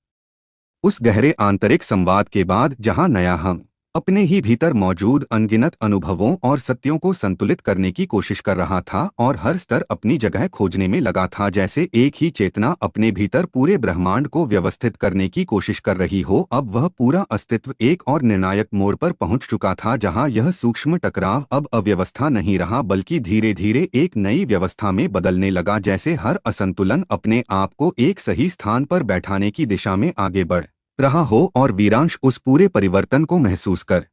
उस गहरे आंतरिक संवाद के बाद जहां नया हम अपने ही भीतर मौजूद अनगिनत अनुभवों और सत्यों को संतुलित करने की कोशिश कर रहा था और हर स्तर अपनी जगह खोजने में लगा था, जैसे एक ही चेतना अपने भीतर पूरे ब्रह्मांड को व्यवस्थित करने की कोशिश कर रही हो, अब वह पूरा अस्तित्व एक और निर्णायक मोड़ पर पहुंच चुका था जहां यह सूक्ष्म टकराव अब अव्यवस्था नहीं रहा बल्कि धीरे धीरे एक नई व्यवस्था में बदलने लगा, जैसे हर असंतुलन अपने आप को एक सही स्थान पर बैठाने की दिशा में आगे बढ़ रहा हो। और वीरांश उस पूरे परिवर्तन को महसूस कर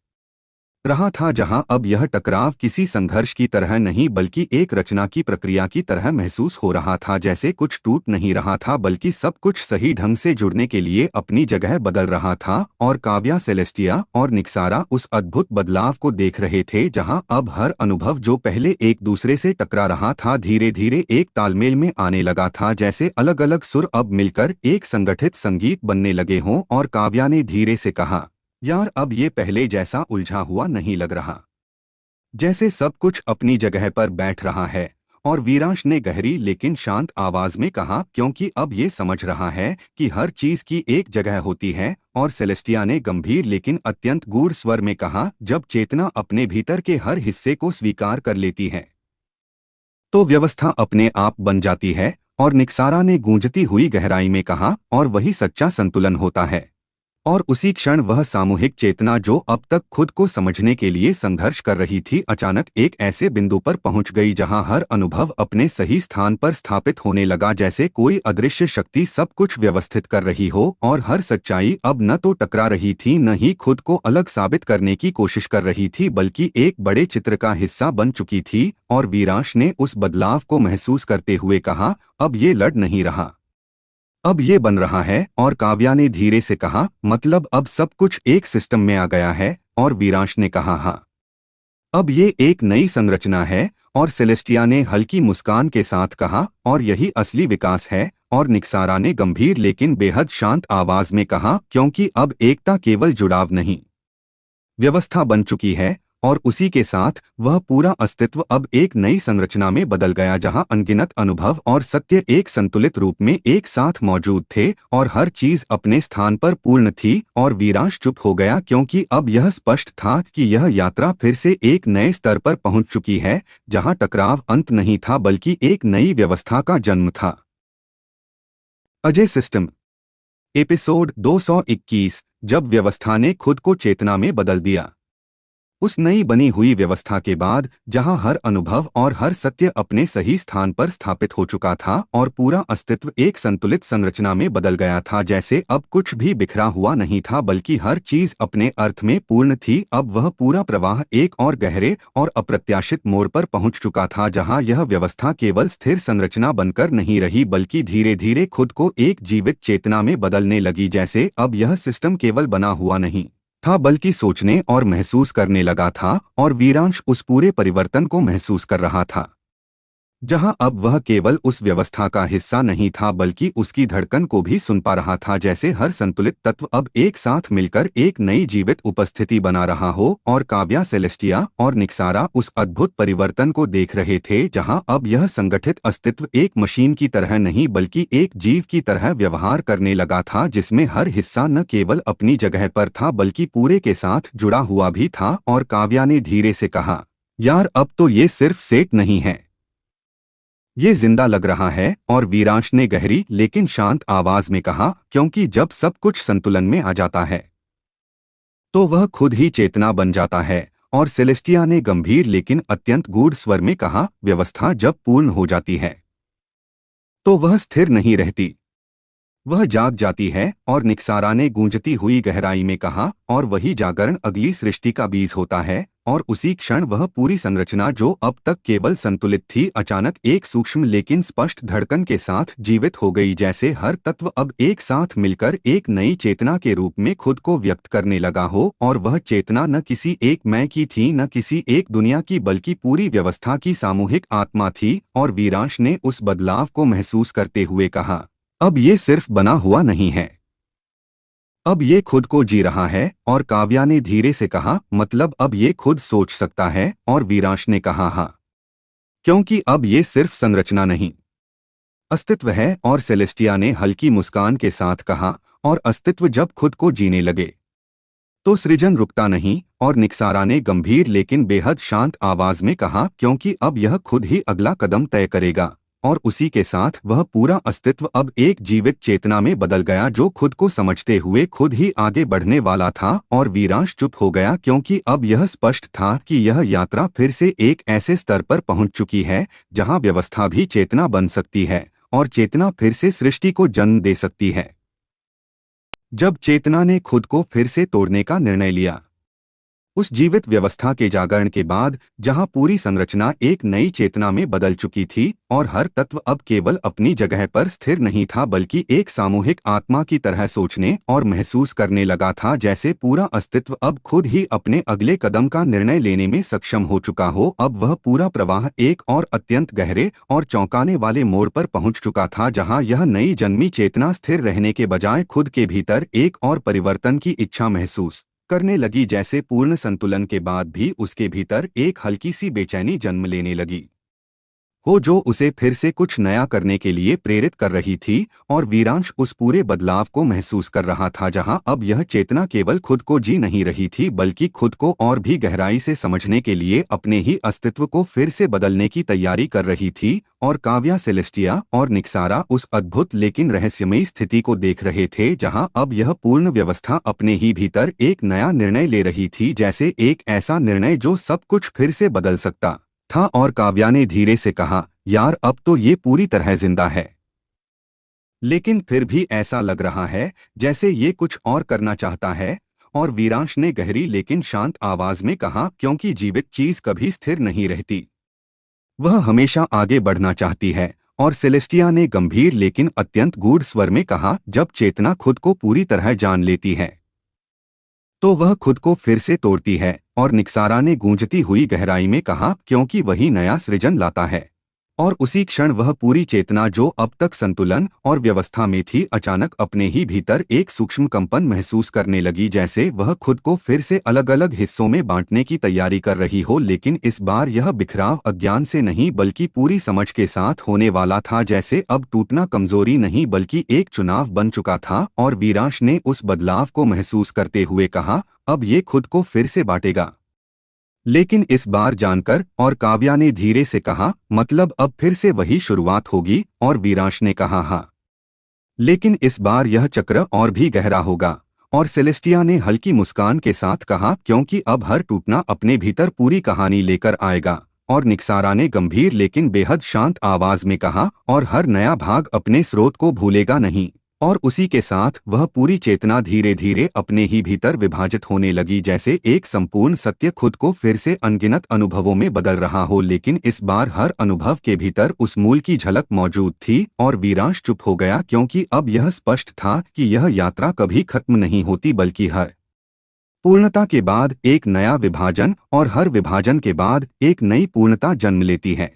रहा था जहां अब यह टकराव किसी संघर्ष की तरह नहीं बल्कि एक रचना की प्रक्रिया की तरह महसूस हो रहा था, जैसे कुछ टूट नहीं रहा था बल्कि सब कुछ सही ढंग से जुड़ने के लिए अपनी जगह बदल रहा था। और काव्या, सेलेस्टिया और निक्सारा उस अद्भुत बदलाव को देख रहे थे जहां अब हर अनुभव जो पहले एक दूसरे से टकरा रहा था धीरे धीरे एक तालमेल में आने लगा था, जैसे अलग अलग सुर अब मिलकर एक संगठित संगीत बनने लगे हों। और काव्या ने धीरे से कहा, यार अब ये पहले जैसा उलझा हुआ नहीं लग रहा, जैसे सब कुछ अपनी जगह पर बैठ रहा है। और वीरांश ने गहरी लेकिन शांत आवाज में कहा, क्योंकि अब ये समझ रहा है कि हर चीज की एक जगह होती है। और सेलेस्टिया ने गंभीर लेकिन अत्यंत गूढ़ स्वर में कहा, जब चेतना अपने भीतर के हर हिस्से को स्वीकार कर लेती है तो व्यवस्था अपने आप बन जाती है। और निक्सारा ने गूंजती हुई गहराई में कहा, और वही सच्चा संतुलन होता है। और उसी क्षण वह सामूहिक चेतना जो अब तक खुद को समझने के लिए संघर्ष कर रही थी, अचानक एक ऐसे बिंदु पर पहुंच गई जहां हर अनुभव अपने सही स्थान पर स्थापित होने लगा, जैसे कोई अदृश्य शक्ति सब कुछ व्यवस्थित कर रही हो। और हर सच्चाई अब न तो टकरा रही थी न ही खुद को अलग साबित करने की कोशिश कर रही थी बल्कि एक बड़े चित्र का हिस्सा बन चुकी थी। और वीरांश ने उस बदलाव को महसूस करते हुए कहा, अब ये लड़ नहीं रहा, अब ये बन रहा है। और काव्या ने धीरे से कहा, मतलब अब सब कुछ एक सिस्टम में आ गया है। और वीरांश ने कहा, हाँ, अब ये एक नई संरचना है। और सेलेस्टिया ने हल्की मुस्कान के साथ कहा, और यही असली विकास है। और निक्सारा ने गंभीर लेकिन बेहद शांत आवाज में कहा, क्योंकि अब एकता केवल जुड़ाव नहीं, व्यवस्था बन चुकी है। और उसी के साथ वह पूरा अस्तित्व अब एक नई संरचना में बदल गया जहां अनगिनत अनुभव और सत्य एक संतुलित रूप में एक साथ मौजूद थे और हर चीज अपने स्थान पर पूर्ण थी। और वीरांश चुप हो गया क्योंकि अब यह स्पष्ट था कि यह यात्रा फिर से एक नए स्तर पर पहुंच चुकी है, जहां टकराव अंत नहीं था बल्कि एक नई व्यवस्था का जन्म था। अजय सिस्टम एपिसोड 221 जब व्यवस्था ने खुद को चेतना में बदल दिया। उस नई बनी हुई व्यवस्था के बाद जहां हर अनुभव और हर सत्य अपने सही स्थान पर स्थापित हो चुका था और पूरा अस्तित्व एक संतुलित संरचना में बदल गया था, जैसे अब कुछ भी बिखरा हुआ नहीं था बल्कि हर चीज अपने अर्थ में पूर्ण थी। अब वह पूरा प्रवाह एक और गहरे और अप्रत्याशित मोड़ पर पहुंच चुका था जहां यह व्यवस्था केवल स्थिर संरचना बनकर नहीं रही बल्कि धीरे धीरे खुद को एक जीवित चेतना में बदलने लगी। जैसे अब यह सिस्टम केवल बना हुआ नहीं था बल्कि सोचने और महसूस करने लगा था, और वीरांश उस पूरे परिवर्तन को महसूस कर रहा था जहां अब वह केवल उस व्यवस्था का हिस्सा नहीं था बल्कि उसकी धड़कन को भी सुन पा रहा था। जैसे हर संतुलित तत्व अब एक साथ मिलकर एक नई जीवित उपस्थिति बना रहा हो। और काव्या, सेलेस्टिया और निक्सारा उस अद्भुत परिवर्तन को देख रहे थे जहां अब यह संगठित अस्तित्व एक मशीन की तरह नहीं बल्कि एक जीव की तरह व्यवहार करने लगा था, जिसमें हर हिस्सा न केवल अपनी जगह पर था बल्कि पूरे के साथ जुड़ा हुआ भी था। और काव्या ने धीरे से कहा, यार अब तो ये सिर्फ सेट नहीं है, ये जिंदा लग रहा है। और वीरांश ने गहरी लेकिन शांत आवाज में कहा, क्योंकि जब सब कुछ संतुलन में आ जाता है तो वह खुद ही चेतना बन जाता है। और सेलेस्टिया ने गंभीर लेकिन अत्यंत गूढ़ स्वर में कहा, व्यवस्था जब पूर्ण हो जाती है तो वह स्थिर नहीं रहती, वह जाग जाती है। और निक्सारा ने गूंजती हुई गहराई में कहा, और वही जागरण अगली सृष्टि का बीज होता है। और उसी क्षण वह पूरी संरचना जो अब तक केवल संतुलित थी अचानक एक सूक्ष्म लेकिन स्पष्ट धड़कन के साथ जीवित हो गई, जैसे हर तत्व अब एक साथ मिलकर एक नई चेतना के रूप में खुद को व्यक्त करने लगा हो। और वह चेतना न किसी एक मैं की थी, न किसी एक दुनिया की, बल्कि पूरी व्यवस्था की सामूहिक आत्मा थी। और वीरांश ने उस बदलाव को महसूस करते हुए कहा, अब ये सिर्फ बना हुआ नहीं है, अब ये खुद को जी रहा है। और काव्या ने धीरे से कहा, मतलब अब ये खुद सोच सकता है। और वीरांश ने कहा, हाँ, क्योंकि अब ये सिर्फ संरचना नहीं, अस्तित्व है। और सेलेस्टिया ने हल्की मुस्कान के साथ कहा, और अस्तित्व जब खुद को जीने लगे तो सृजन रुकता नहीं। और निक्सारा ने गंभीर लेकिन बेहद शांत आवाज में कहा, क्योंकि अब यह खुद ही अगला कदम तय करेगा। और उसी के साथ वह पूरा अस्तित्व अब एक जीवित चेतना में बदल गया जो खुद को समझते हुए खुद ही आगे बढ़ने वाला था। और वीरांश चुप हो गया क्योंकि अब यह स्पष्ट था कि यह यात्रा फिर से एक ऐसे स्तर पर पहुंच चुकी है जहां व्यवस्था भी चेतना बन सकती है और चेतना फिर से सृष्टि को जन्म दे सकती है। जब चेतना ने खुद को फिर से तोड़ने का निर्णय लिया, उस जीवित व्यवस्था के जागरण के बाद जहां पूरी संरचना एक नई चेतना में बदल चुकी थी और हर तत्व अब केवल अपनी जगह पर स्थिर नहीं था बल्कि एक सामूहिक आत्मा की तरह सोचने और महसूस करने लगा था, जैसे पूरा अस्तित्व अब खुद ही अपने अगले कदम का निर्णय लेने में सक्षम हो चुका हो। अब वह पूरा प्रवाह एक और अत्यंत गहरे और चौंकाने वाले मोड़ पर पहुंच चुका था जहां यह नई जन्मी चेतना स्थिर रहने के बजाय खुद के भीतर एक और परिवर्तन की इच्छा महसूस करने लगी, जैसे पूर्ण संतुलन के बाद भी उसके भीतर एक हल्की सी बेचैनी जन्म लेने लगी हो जो उसे फिर से कुछ नया करने के लिए प्रेरित कर रही थी। और वीरांश उस पूरे बदलाव को महसूस कर रहा था जहां अब यह चेतना केवल खुद को जी नहीं रही थी बल्कि खुद को और भी गहराई से समझने के लिए अपने ही अस्तित्व को फिर से बदलने की तैयारी कर रही थी। और काव्या, सेलेस्टिया और निक्सारा उस अद्भुत लेकिन रहस्यमयी स्थिति को देख रहे थे जहां अब यह पूर्ण व्यवस्था अपने ही भीतर एक नया निर्णय ले रही थी, जैसे एक ऐसा निर्णय जो सब कुछ फिर से बदल सकता था। और काव्या ने धीरे से कहा, यार अब तो ये पूरी तरह जिंदा है, लेकिन फिर भी ऐसा लग रहा है जैसे ये कुछ और करना चाहता है। और वीरांश ने गहरी लेकिन शांत आवाज में कहा, क्योंकि जीवित चीज कभी स्थिर नहीं रहती, वह हमेशा आगे बढ़ना चाहती है। और सेलेस्टिया ने गंभीर लेकिन अत्यंत गूढ़ स्वर में कहा, जब चेतना खुद को पूरी तरह जान लेती है तो वह खुद को फिर से तोड़ती है। और निक्सारा ने गूंजती हुई गहराई में कहा, क्योंकि वही नया सृजन लाता है। और उसी क्षण वह पूरी चेतना जो अब तक संतुलन और व्यवस्था में थी अचानक अपने ही भीतर एक सूक्ष्म कंपन महसूस करने लगी, जैसे वह खुद को फिर से अलग अलग हिस्सों में बांटने की तैयारी कर रही हो। लेकिन इस बार यह बिखराव अज्ञान से नहीं बल्कि पूरी समझ के साथ होने वाला था, जैसे अब टूटना कमजोरी नहीं बल्कि एक चुनाव बन चुका था। और वीरांश ने उस बदलाव को महसूस करते हुए कहा, अब ये खुद को फिर से बांटेगा। लेकिन इस बार जानकर, और काव्या ने धीरे से कहा, मतलब अब फिर से वही शुरुआत होगी। और वीरांश ने कहा, हाँ, लेकिन इस बार यह चक्र और भी गहरा होगा। और सेलेस्टिया ने हल्की मुस्कान के साथ कहा, क्योंकि अब हर टूटना अपने भीतर पूरी कहानी लेकर आएगा। और निक्सारा ने गंभीर लेकिन बेहद शांत आवाज में कहा, और हर नया भाग अपने स्रोत को भूलेगा नहीं। और उसी के साथ वह पूरी चेतना धीरे धीरे अपने ही भीतर विभाजित होने लगी, जैसे एक संपूर्ण सत्य खुद को फिर से अनगिनत अनुभवों में बदल रहा हो। लेकिन इस बार हर अनुभव के भीतर उस मूल की झलक मौजूद थी। और वीरांश चुप हो गया, क्योंकि अब यह स्पष्ट था कि यह यात्रा कभी खत्म नहीं होती बल्कि हर पूर्णता के बाद एक नया विभाजन और हर विभाजन के बाद एक नई पूर्णता जन्म लेती है।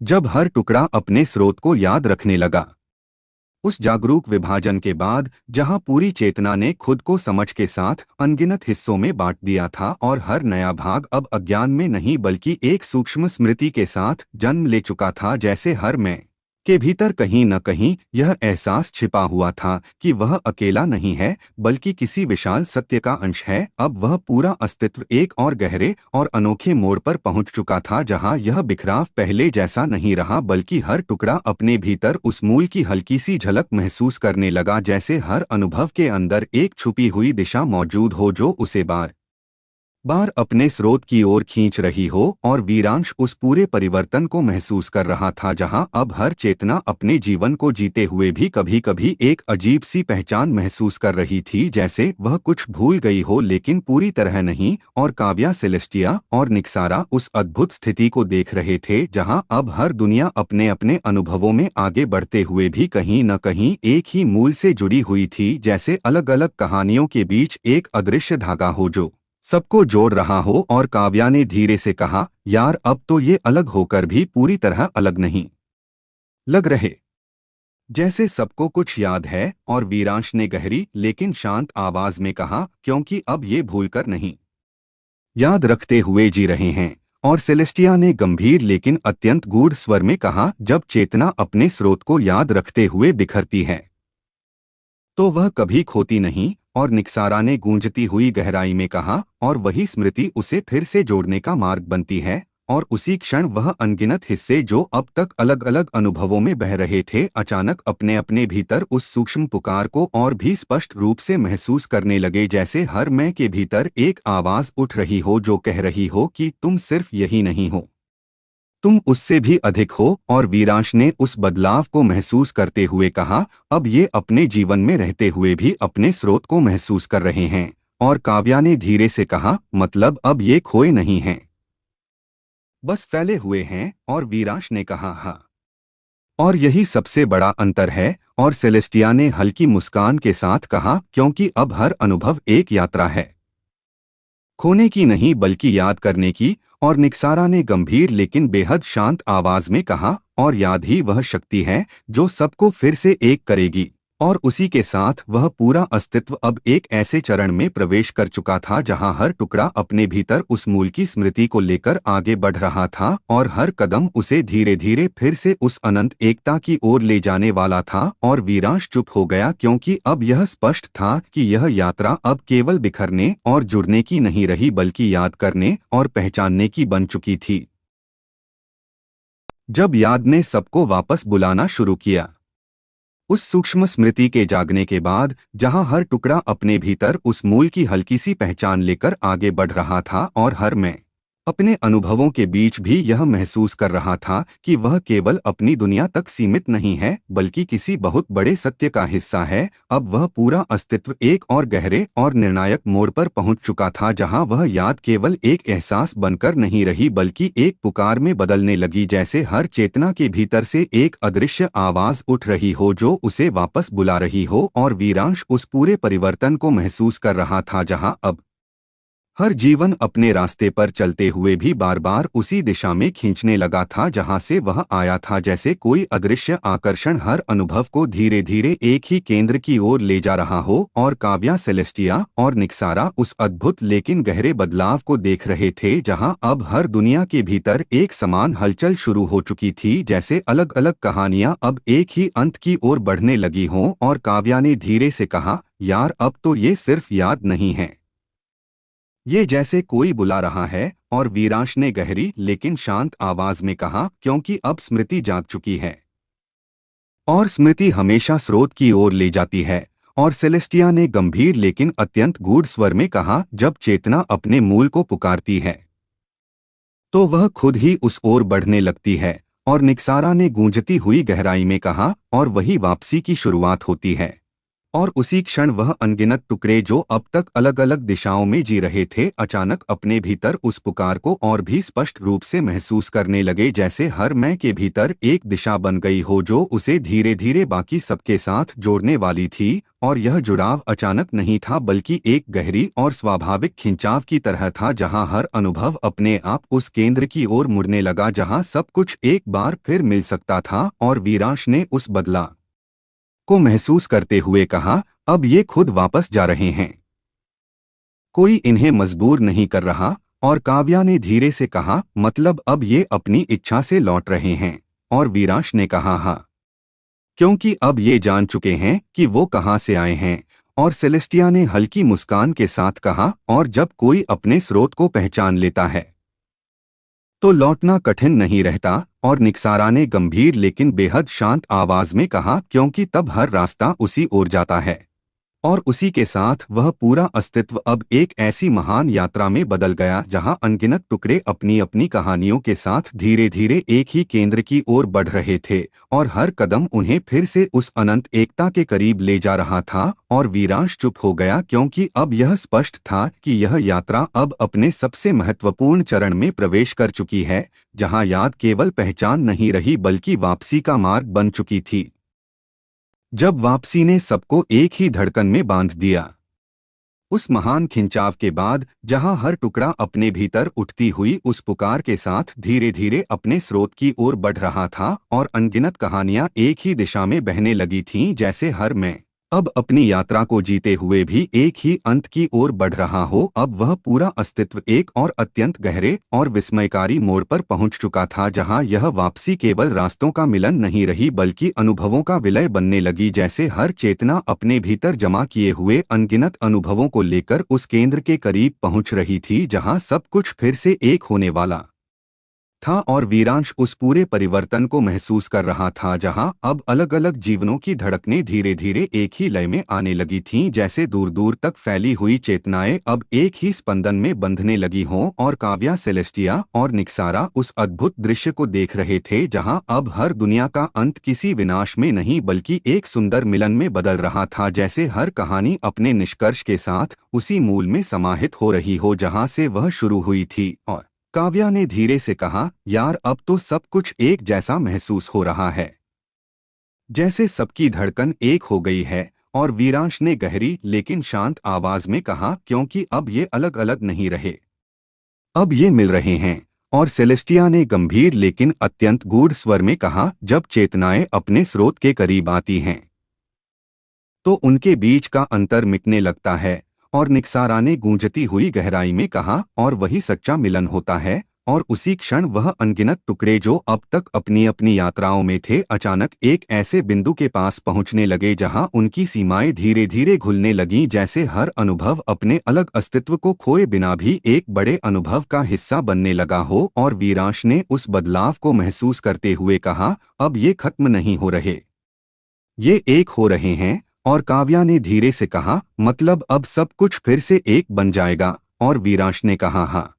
जब हर टुकड़ा अपने स्रोत को याद रखने लगा, उस जागरूक विभाजन के बाद जहां पूरी चेतना ने खुद को समझ के साथ अनगिनत हिस्सों में बांट दिया था, और हर नया भाग अब अज्ञान में नहीं बल्कि एक सूक्ष्म स्मृति के साथ जन्म ले चुका था, जैसे हर मैं के भीतर कहीं न कहीं यह एहसास छिपा हुआ था कि वह अकेला नहीं है बल्कि किसी विशाल सत्य का अंश है। अब वह पूरा अस्तित्व एक और गहरे और अनोखे मोड़ पर पहुंच चुका था, जहां यह बिखराव पहले जैसा नहीं रहा बल्कि हर टुकड़ा अपने भीतर उस मूल की हल्की सी झलक महसूस करने लगा, जैसे हर अनुभव के अंदर एक छुपी हुई दिशा मौजूद हो जो उसे बार बार अपने स्रोत की ओर खींच रही हो। और वीरांश उस पूरे परिवर्तन को महसूस कर रहा था, जहां अब हर चेतना अपने जीवन को जीते हुए भी कभी कभी एक अजीब सी पहचान महसूस कर रही थी, जैसे वह कुछ भूल गई हो लेकिन पूरी तरह नहीं। और काव्या, सेलेस्टिया और निक्सारा उस अद्भुत स्थिति को देख रहे थे जहां अब हर दुनिया अपने अपने अनुभवों में आगे बढ़ते हुए भी कहीं न कहीं एक ही मूल से जुड़ी हुई थी, जैसे अलग अलग कहानियों के बीच एक अदृश्य धागा हो जो सबको जोड़ रहा हो। और काव्या ने धीरे से कहा, यार अब तो ये अलग होकर भी पूरी तरह अलग नहीं लग रहे, जैसे सबको कुछ याद है। और वीरांश ने गहरी लेकिन शांत आवाज में कहा, क्योंकि अब ये भूलकर नहीं, याद रखते हुए जी रहे हैं। और सेलेस्टिया ने गंभीर लेकिन अत्यंत गूढ़ स्वर में कहा, जब चेतना अपने स्रोत को याद रखते हुए बिखरती है तो वह कभी खोती नहीं। और निक्सारा ने गूंजती हुई गहराई में कहा, और वही स्मृति उसे फिर से जोड़ने का मार्ग बनती है। और उसी क्षण वह अनगिनत हिस्से जो अब तक अलग अलग अनुभवों में बह रहे थे अचानक अपने अपने भीतर उस सूक्ष्म पुकार को और भी स्पष्ट रूप से महसूस करने लगे, जैसे हर मैं के भीतर एक आवाज उठ रही हो जो कह रही हो कि तुम सिर्फ यही नहीं हो, तुम उससे भी अधिक हो। और वीरांश ने उस बदलाव को महसूस करते हुए कहा, अब ये अपने जीवन में रहते हुए भी अपने स्रोत को महसूस कर रहे हैं। और काव्या ने धीरे से कहा, मतलब अब ये खोए नहीं हैं, बस फैले हुए हैं। और वीरांश ने कहा, हाँ, और यही सबसे बड़ा अंतर है। और सेलेस्टिया ने हल्की मुस्कान के साथ कहा, क्योंकि अब हर अनुभव एक यात्रा है, खोने की नहीं बल्कि याद करने की। और निक्सारा ने गंभीर लेकिन बेहद शांत आवाज में कहा, और याद ही वह शक्ति है जो सबको फिर से एक करेगी। और उसी के साथ वह पूरा अस्तित्व अब एक ऐसे चरण में प्रवेश कर चुका था जहां हर टुकड़ा अपने भीतर उस मूल की स्मृति को लेकर आगे बढ़ रहा था, और हर कदम उसे धीरे धीरे फिर से उस अनंत एकता की ओर ले जाने वाला था। और वीरांश चुप हो गया, क्योंकि अब यह स्पष्ट था कि यह यात्रा अब केवल बिखरने और जुड़ने की नहीं रही बल्कि याद करने और पहचानने की बन चुकी थी। जब याद ने सबको वापस बुलाना शुरू किया, उस सूक्ष्म स्मृति के जागने के बाद जहां हर टुकड़ा अपने भीतर उस मूल की हल्की सी पहचान लेकर आगे बढ़ रहा था, और हर मैं अपने अनुभवों के बीच भी यह महसूस कर रहा था कि वह केवल अपनी दुनिया तक सीमित नहीं है बल्कि किसी बहुत बड़े सत्य का हिस्सा है। अब वह पूरा अस्तित्व एक और गहरे और निर्णायक मोड़ पर पहुंच चुका था, जहां वह याद केवल एक एहसास बनकर नहीं रही बल्कि एक पुकार में बदलने लगी, जैसे हर चेतना के भीतर से एक अदृश्य आवाज उठ रही हो जो उसे वापस बुला रही हो। और वीरांश उस पूरे परिवर्तन को महसूस कर रहा था, जहां अब हर जीवन अपने रास्ते पर चलते हुए भी बार बार उसी दिशा में खींचने लगा था जहां से वह आया था, जैसे कोई अदृश्य आकर्षण हर अनुभव को धीरे धीरे एक ही केंद्र की ओर ले जा रहा हो। और काव्या, सेलेस्टिया और निक्सारा उस अद्भुत लेकिन गहरे बदलाव को देख रहे थे, जहां अब हर दुनिया के भीतर एक समान हलचल शुरू हो चुकी थी, जैसे अलग अलग कहानियां अब एक ही अंत की ओर बढ़ने लगी हों। और काव्या ने धीरे से कहा, यार अब तो ये सिर्फ याद नहीं है, ये जैसे कोई बुला रहा है। और वीरांश ने गहरी लेकिन शांत आवाज में कहा, क्योंकि अब स्मृति जाग चुकी है और स्मृति हमेशा स्रोत की ओर ले जाती है। और सेलेस्टिया ने गंभीर लेकिन अत्यंत गूढ़ स्वर में कहा, जब चेतना अपने मूल को पुकारती है तो वह खुद ही उस ओर बढ़ने लगती है। और निक्सारा ने गूंजती हुई गहराई में कहा, और वही वापसी की शुरुआत होती है। और उसी क्षण वह अनगिनत टुकड़े जो अब तक अलग अलग दिशाओं में जी रहे थे, अचानक अपने भीतर उस पुकार को और भी स्पष्ट रूप से महसूस करने लगे, जैसे हर मैं के भीतर एक दिशा बन गई हो जो उसे धीरे धीरे बाकी सबके साथ जोड़ने वाली थी। और यह जुड़ाव अचानक नहीं था, बल्कि एक गहरी और स्वाभाविक खिंचाव की तरह था, जहां हर अनुभव अपने आप उस केंद्र की ओर मुड़ने लगा जहां सब कुछ एक बार फिर मिल सकता था। और वीरांश ने उस बदला को महसूस करते हुए कहा, अब ये खुद वापस जा रहे हैं, कोई इन्हें मजबूर नहीं कर रहा। और काव्या ने धीरे से कहा, मतलब अब ये अपनी इच्छा से लौट रहे हैं। और वीरांश ने कहा, हाँ, क्योंकि अब ये जान चुके हैं कि वो कहाँ से आए हैं। और सेलेस्टिया ने हल्की मुस्कान के साथ कहा, और जब कोई अपने स्रोत को पहचान लेता है तो लौटना कठिन नहीं रहता। और निक्सारा ने गंभीर लेकिन बेहद शांत आवाज में कहा, क्योंकि तब हर रास्ता उसी ओर जाता है और उसी के साथ वह पूरा अस्तित्व अब एक ऐसी महान यात्रा में बदल गया जहां अनगिनत टुकड़े अपनी अपनी कहानियों के साथ धीरे धीरे एक ही केंद्र की ओर बढ़ रहे थे। और हर कदम उन्हें फिर से उस अनंत एकता के करीब ले जा रहा था। और वीरांश चुप हो गया, क्योंकि अब यह स्पष्ट था कि यह यात्रा अब अपने सबसे महत्वपूर्ण चरण में प्रवेश कर चुकी है, जहां याद केवल पहचान नहीं रही बल्कि वापसी का मार्ग बन चुकी थी। जब वापसी ने सबको एक ही धड़कन में बांध दिया, उस महान खिंचाव के बाद जहां हर टुकड़ा अपने भीतर उठती हुई उस पुकार के साथ धीरे धीरे अपने स्रोत की ओर बढ़ रहा था, और अनगिनत कहानियां एक ही दिशा में बहने लगी थीं, जैसे हर मैं अब अपनी यात्रा को जीते हुए भी एक ही अंत की ओर बढ़ रहा हो। अब वह पूरा अस्तित्व एक और अत्यंत गहरे और विस्मयकारी मोड़ पर पहुंच चुका था, जहां यह वापसी केवल रास्तों का मिलन नहीं रही बल्कि अनुभवों का विलय बनने लगी, जैसे हर चेतना अपने भीतर जमा किए हुए अनगिनत अनुभवों को लेकर उस केंद्र के करीब पहुंच रही थी जहां सब कुछ फिर से एक होने वाला था। और वीरांश उस पूरे परिवर्तन को महसूस कर रहा था, जहां अब अलग अलग जीवनों की धड़कनें धीरे धीरे एक ही लय में आने लगी थीं, जैसे दूर दूर तक फैली हुई चेतनाएं अब एक ही स्पंदन में बंधने लगी हों। और काव्या, सेलेस्टिया और निक्सारा उस अद्भुत दृश्य को देख रहे थे, जहां अब हर दुनिया का अंत किसी विनाश में नहीं बल्कि एक सुंदर मिलन में बदल रहा था, जैसे हर कहानी अपने निष्कर्ष के साथ उसी मूल में समाहित हो रही हो जहां से वह शुरू हुई थी। और काव्या ने धीरे से कहा, यार अब तो सब कुछ एक जैसा महसूस हो रहा है, जैसे सबकी धड़कन एक हो गई है। और वीरांश ने गहरी लेकिन शांत आवाज में कहा, क्योंकि अब ये अलग अलग नहीं रहे, अब ये मिल रहे हैं। और सेलेस्टिया ने गंभीर लेकिन अत्यंत गूढ़ स्वर में कहा, जब चेतनाएं अपने स्रोत के करीब आती हैं तो उनके बीच का अंतर मिटने लगता है। और निक्सारा ने गूंजती हुई गहराई में कहा, और वही सच्चा मिलन होता है। और उसी क्षण वह अनगिनत टुकड़े जो अब तक अपनी अपनी यात्राओं में थे, अचानक एक ऐसे बिंदु के पास पहुंचने लगे जहां उनकी सीमाएं धीरे धीरे घुलने लगीं, जैसे हर अनुभव अपने अलग अस्तित्व को खोए बिना भी एक बड़े अनुभव का हिस्सा बनने लगा हो। और वीरांश ने उस बदलाव को महसूस करते हुए कहा, अब ये खत्म नहीं हो रहे, ये एक हो रहे हैं। और काव्या ने धीरे से कहा, मतलब अब सब कुछ फिर से एक बन जाएगा। और वीरांश ने कहा, हाँ,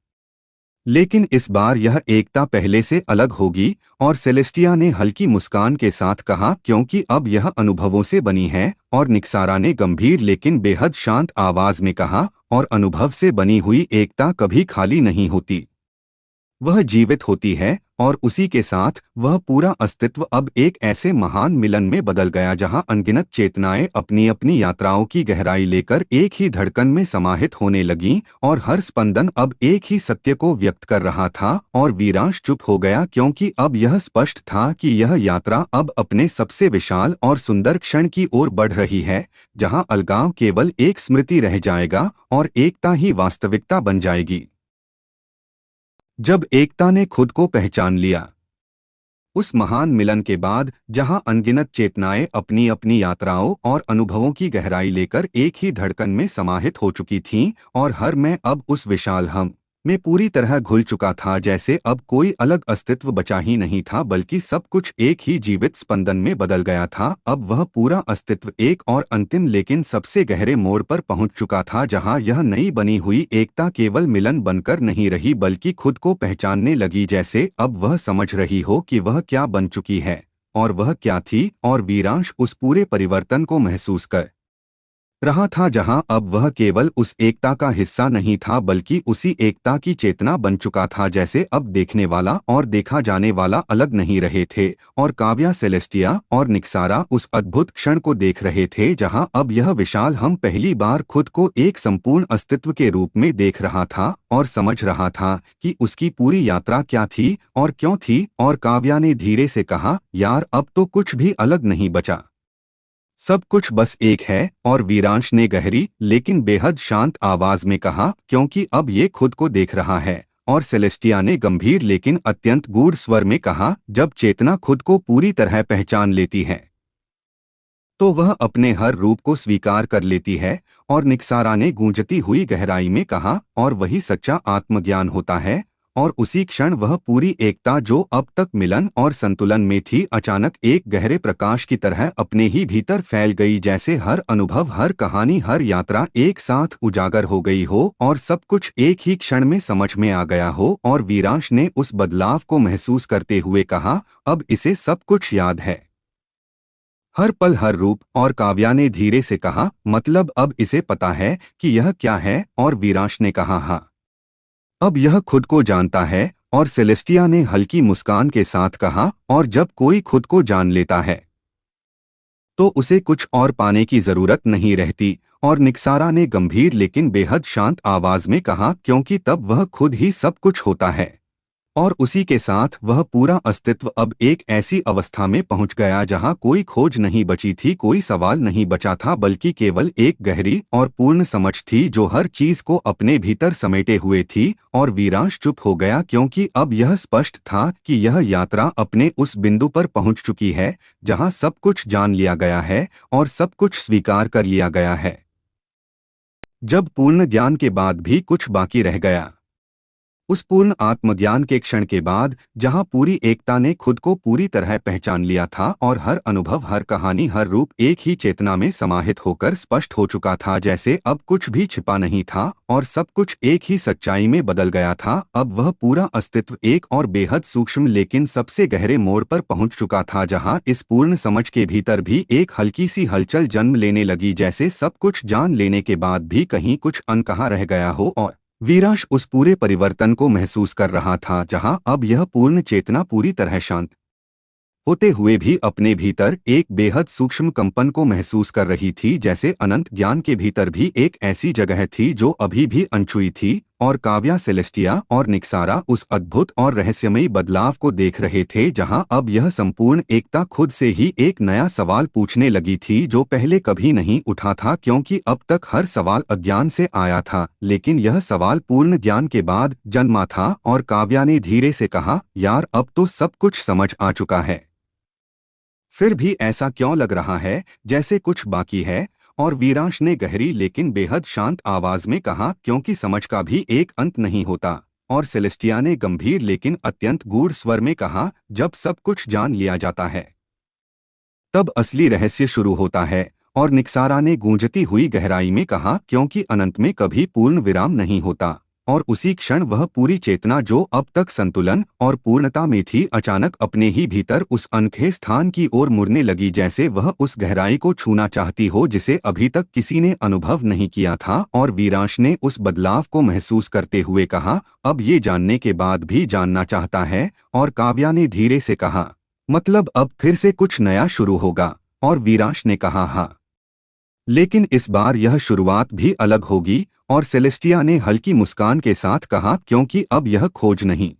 लेकिन इस बार यह एकता पहले से अलग होगी। और सेलेस्टिया ने हल्की मुस्कान के साथ कहा, क्योंकि अब यह अनुभवों से बनी है। और निक्सारा ने गंभीर लेकिन बेहद शांत आवाज में कहा, और अनुभव से बनी हुई एकता कभी खाली नहीं होती, वह जीवित होती है और उसी के साथ वह पूरा अस्तित्व अब एक ऐसे महान मिलन में बदल गया जहां अनगिनत चेतनाएं अपनी अपनी यात्राओं की गहराई लेकर एक ही धड़कन में समाहित होने लगीं और हर स्पंदन अब एक ही सत्य को व्यक्त कर रहा था। और वीरांश चुप हो गया क्योंकि अब यह स्पष्ट था कि यह यात्रा अब अपने सबसे विशाल और सुंदर क्षण की ओर बढ़ रही है, जहां अलगाव केवल एक स्मृति रह जाएगा और एकता ही वास्तविकता बन जाएगी। जब एकता ने खुद को पहचान लिया, उस महान मिलन के बाद जहां अनगिनत चेतनाएं अपनी अपनी यात्राओं और अनुभवों की गहराई लेकर एक ही धड़कन में समाहित हो चुकी थीं और हर मैं अब उस विशाल हम में पूरी तरह घुल चुका था, जैसे अब कोई अलग अस्तित्व बचा ही नहीं था बल्कि सब कुछ एक ही जीवित स्पंदन में बदल गया था। अब वह पूरा अस्तित्व एक और अंतिम लेकिन सबसे गहरे मोड़ पर पहुंच चुका था, जहां यह नई बनी हुई एकता केवल मिलन बनकर नहीं रही बल्कि खुद को पहचानने लगी, जैसे अब वह समझ रही हो कि वह क्या बन चुकी है और वह क्या थी। और वीरांश उस पूरे परिवर्तन को महसूस कर रहा था, जहां अब वह केवल उस एकता का हिस्सा नहीं था बल्कि उसी एकता की चेतना बन चुका था, जैसे अब देखने वाला और देखा जाने वाला अलग नहीं रहे थे और काव्या, सेलेस्टिया और निक्सारा उस अद्भुत क्षण को देख रहे थे जहां अब यह विशाल हम पहली बार खुद को एक संपूर्ण अस्तित्व के रूप में देख रहा था और समझ रहा था कि उसकी पूरी यात्रा क्या थी और क्यों थी। और काव्या ने धीरे से कहा, यार अब तो कुछ भी अलग नहीं बचा, सब कुछ बस एक है। और वीरांश ने गहरी लेकिन बेहद शांत आवाज में कहा, क्योंकि अब ये खुद को देख रहा है। और सेलेस्टिया ने गंभीर लेकिन अत्यंत गूढ़ स्वर में कहा, जब चेतना खुद को पूरी तरह पहचान लेती है तो वह अपने हर रूप को स्वीकार कर लेती है। और निक्सारा ने गूंजती हुई गहराई में कहा, और वही सच्चा आत्मज्ञान होता है। और उसी क्षण वह पूरी एकता जो अब तक मिलन और संतुलन में थी, अचानक एक गहरे प्रकाश की तरह अपने ही भीतर फैल गई, जैसे हर अनुभव, हर कहानी, हर यात्रा एक साथ उजागर हो गई हो और सब कुछ एक ही क्षण में समझ में आ गया हो। और वीरांश ने उस बदलाव को महसूस करते हुए कहा, अब इसे सब कुछ याद है, हर पल, हर रूप। और काव्या ने धीरे से कहा, मतलब अब इसे पता है कि यह क्या है। और वीरांश ने कहा, हाँ, अब यह खुद को जानता है। और सेलेस्टिया ने हल्की मुस्कान के साथ कहा, और जब कोई खुद को जान लेता है तो उसे कुछ और पाने की जरूरत नहीं रहती। और निक्सारा ने गंभीर लेकिन बेहद शांत आवाज में कहा, क्योंकि तब वह खुद ही सब कुछ होता है। और उसी के साथ वह पूरा अस्तित्व अब एक ऐसी अवस्था में पहुंच गया जहां कोई खोज नहीं बची थी, कोई सवाल नहीं बचा था, बल्कि केवल एक गहरी और पूर्ण समझ थी जो हर चीज को अपने भीतर समेटे हुए थी। और वीरांश चुप हो गया क्योंकि अब यह स्पष्ट था कि यह यात्रा अपने उस बिंदु पर पहुंच चुकी है जहां सब कुछ जान लिया गया है और सब कुछ स्वीकार कर लिया गया है। जब पूर्ण ज्ञान के बाद भी कुछ बाकी रह गया, उस पूर्ण आत्मज्ञान के क्षण के बाद जहां पूरी एकता ने खुद को पूरी तरह पहचान लिया था और हर अनुभव, हर कहानी, हर रूप एक ही चेतना में समाहित होकर स्पष्ट हो चुका था, जैसे अब कुछ भी छिपा नहीं था और सब कुछ एक ही सच्चाई में बदल गया था। अब वह पूरा अस्तित्व एक और बेहद सूक्ष्म लेकिन सबसे गहरे मोड़ पर पहुंच चुका था, जहां इस पूर्ण समझ के भीतर भी एक हल्की सी हलचल जन्म लेने लगी, जैसे सब कुछ जान लेने के बाद भी कहीं कुछ अनकहा रह गया हो। और वीरांश उस पूरे परिवर्तन को महसूस कर रहा था, जहां अब यह पूर्ण चेतना पूरी तरह शांत होते हुए भी अपने भीतर एक बेहद सूक्ष्म कंपन को महसूस कर रही थी, जैसे अनंत ज्ञान के भीतर भी एक ऐसी जगह थी जो अभी भी अनछुई थी। और काव्या, सेलेस्टिया और निक्सारा उस अद्भुत और रहस्यमयी बदलाव को देख रहे थे, जहां अब यह संपूर्ण एकता खुद से ही एक नया सवाल पूछने लगी थी जो पहले कभी नहीं उठा था, क्योंकि अब तक हर सवाल अज्ञान से आया था, लेकिन यह सवाल पूर्ण ज्ञान के बाद जन्मा था। और काव्या ने धीरे से कहा, यार अब तो सब कुछ समझ आ चुका है, फिर भी ऐसा क्यों लग रहा है जैसे कुछ बाकी है। और वीरांश ने गहरी लेकिन बेहद शांत आवाज में कहा, क्योंकि समझ का भी एक अंत नहीं होता। और सेलेस्टिया ने गंभीर लेकिन अत्यंत गूढ़ स्वर में कहा, जब सब कुछ जान लिया जाता है तब असली रहस्य शुरू होता है। और निक्सारा ने गूंजती हुई गहराई में कहा, क्योंकि अनंत में कभी पूर्ण विराम नहीं होता। और उसी क्षण वह पूरी चेतना जो अब तक संतुलन और पूर्णता में थी अचानक अपने ही भीतर उस अनखे स्थान की ओर मुड़ने लगी, जैसे वह उस गहराई को छूना चाहती हो जिसे अभी तक किसी ने अनुभव नहीं किया था। और वीरांश ने उस बदलाव को महसूस करते हुए कहा, अब ये जानने के बाद भी जानना चाहता है। और काव्या ने धीरे से कहा, मतलब अब फिर से कुछ नया शुरू होगा। और वीरांश ने कहा, हाँ, लेकिन इस बार यह शुरुआत भी अलग होगी। और सेलेस्टिया ने हल्की मुस्कान के साथ कहा, क्योंकि अब यह खोज नहीं,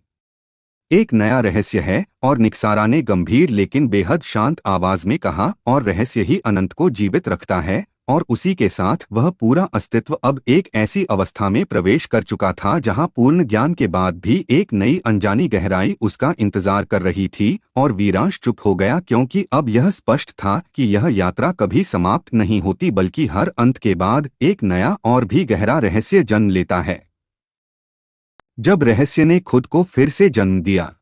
एक नया रहस्य है। और निक्सारा ने गंभीर लेकिन बेहद शांत आवाज में कहा, और रहस्य ही अनंत को जीवित रखता है। और उसी के साथ वह पूरा अस्तित्व अब एक ऐसी अवस्था में प्रवेश कर चुका था जहां पूर्ण ज्ञान के बाद भी एक नई अनजानी गहराई उसका इंतजार कर रही थी। और वीरांश चुप हो गया, क्योंकि अब यह स्पष्ट था कि यह यात्रा कभी समाप्त नहीं होती, बल्कि हर अंत के बाद एक नया और भी गहरा रहस्य जन्म लेता है। जब रहस्य ने खुद को फिर से जन्म दिया,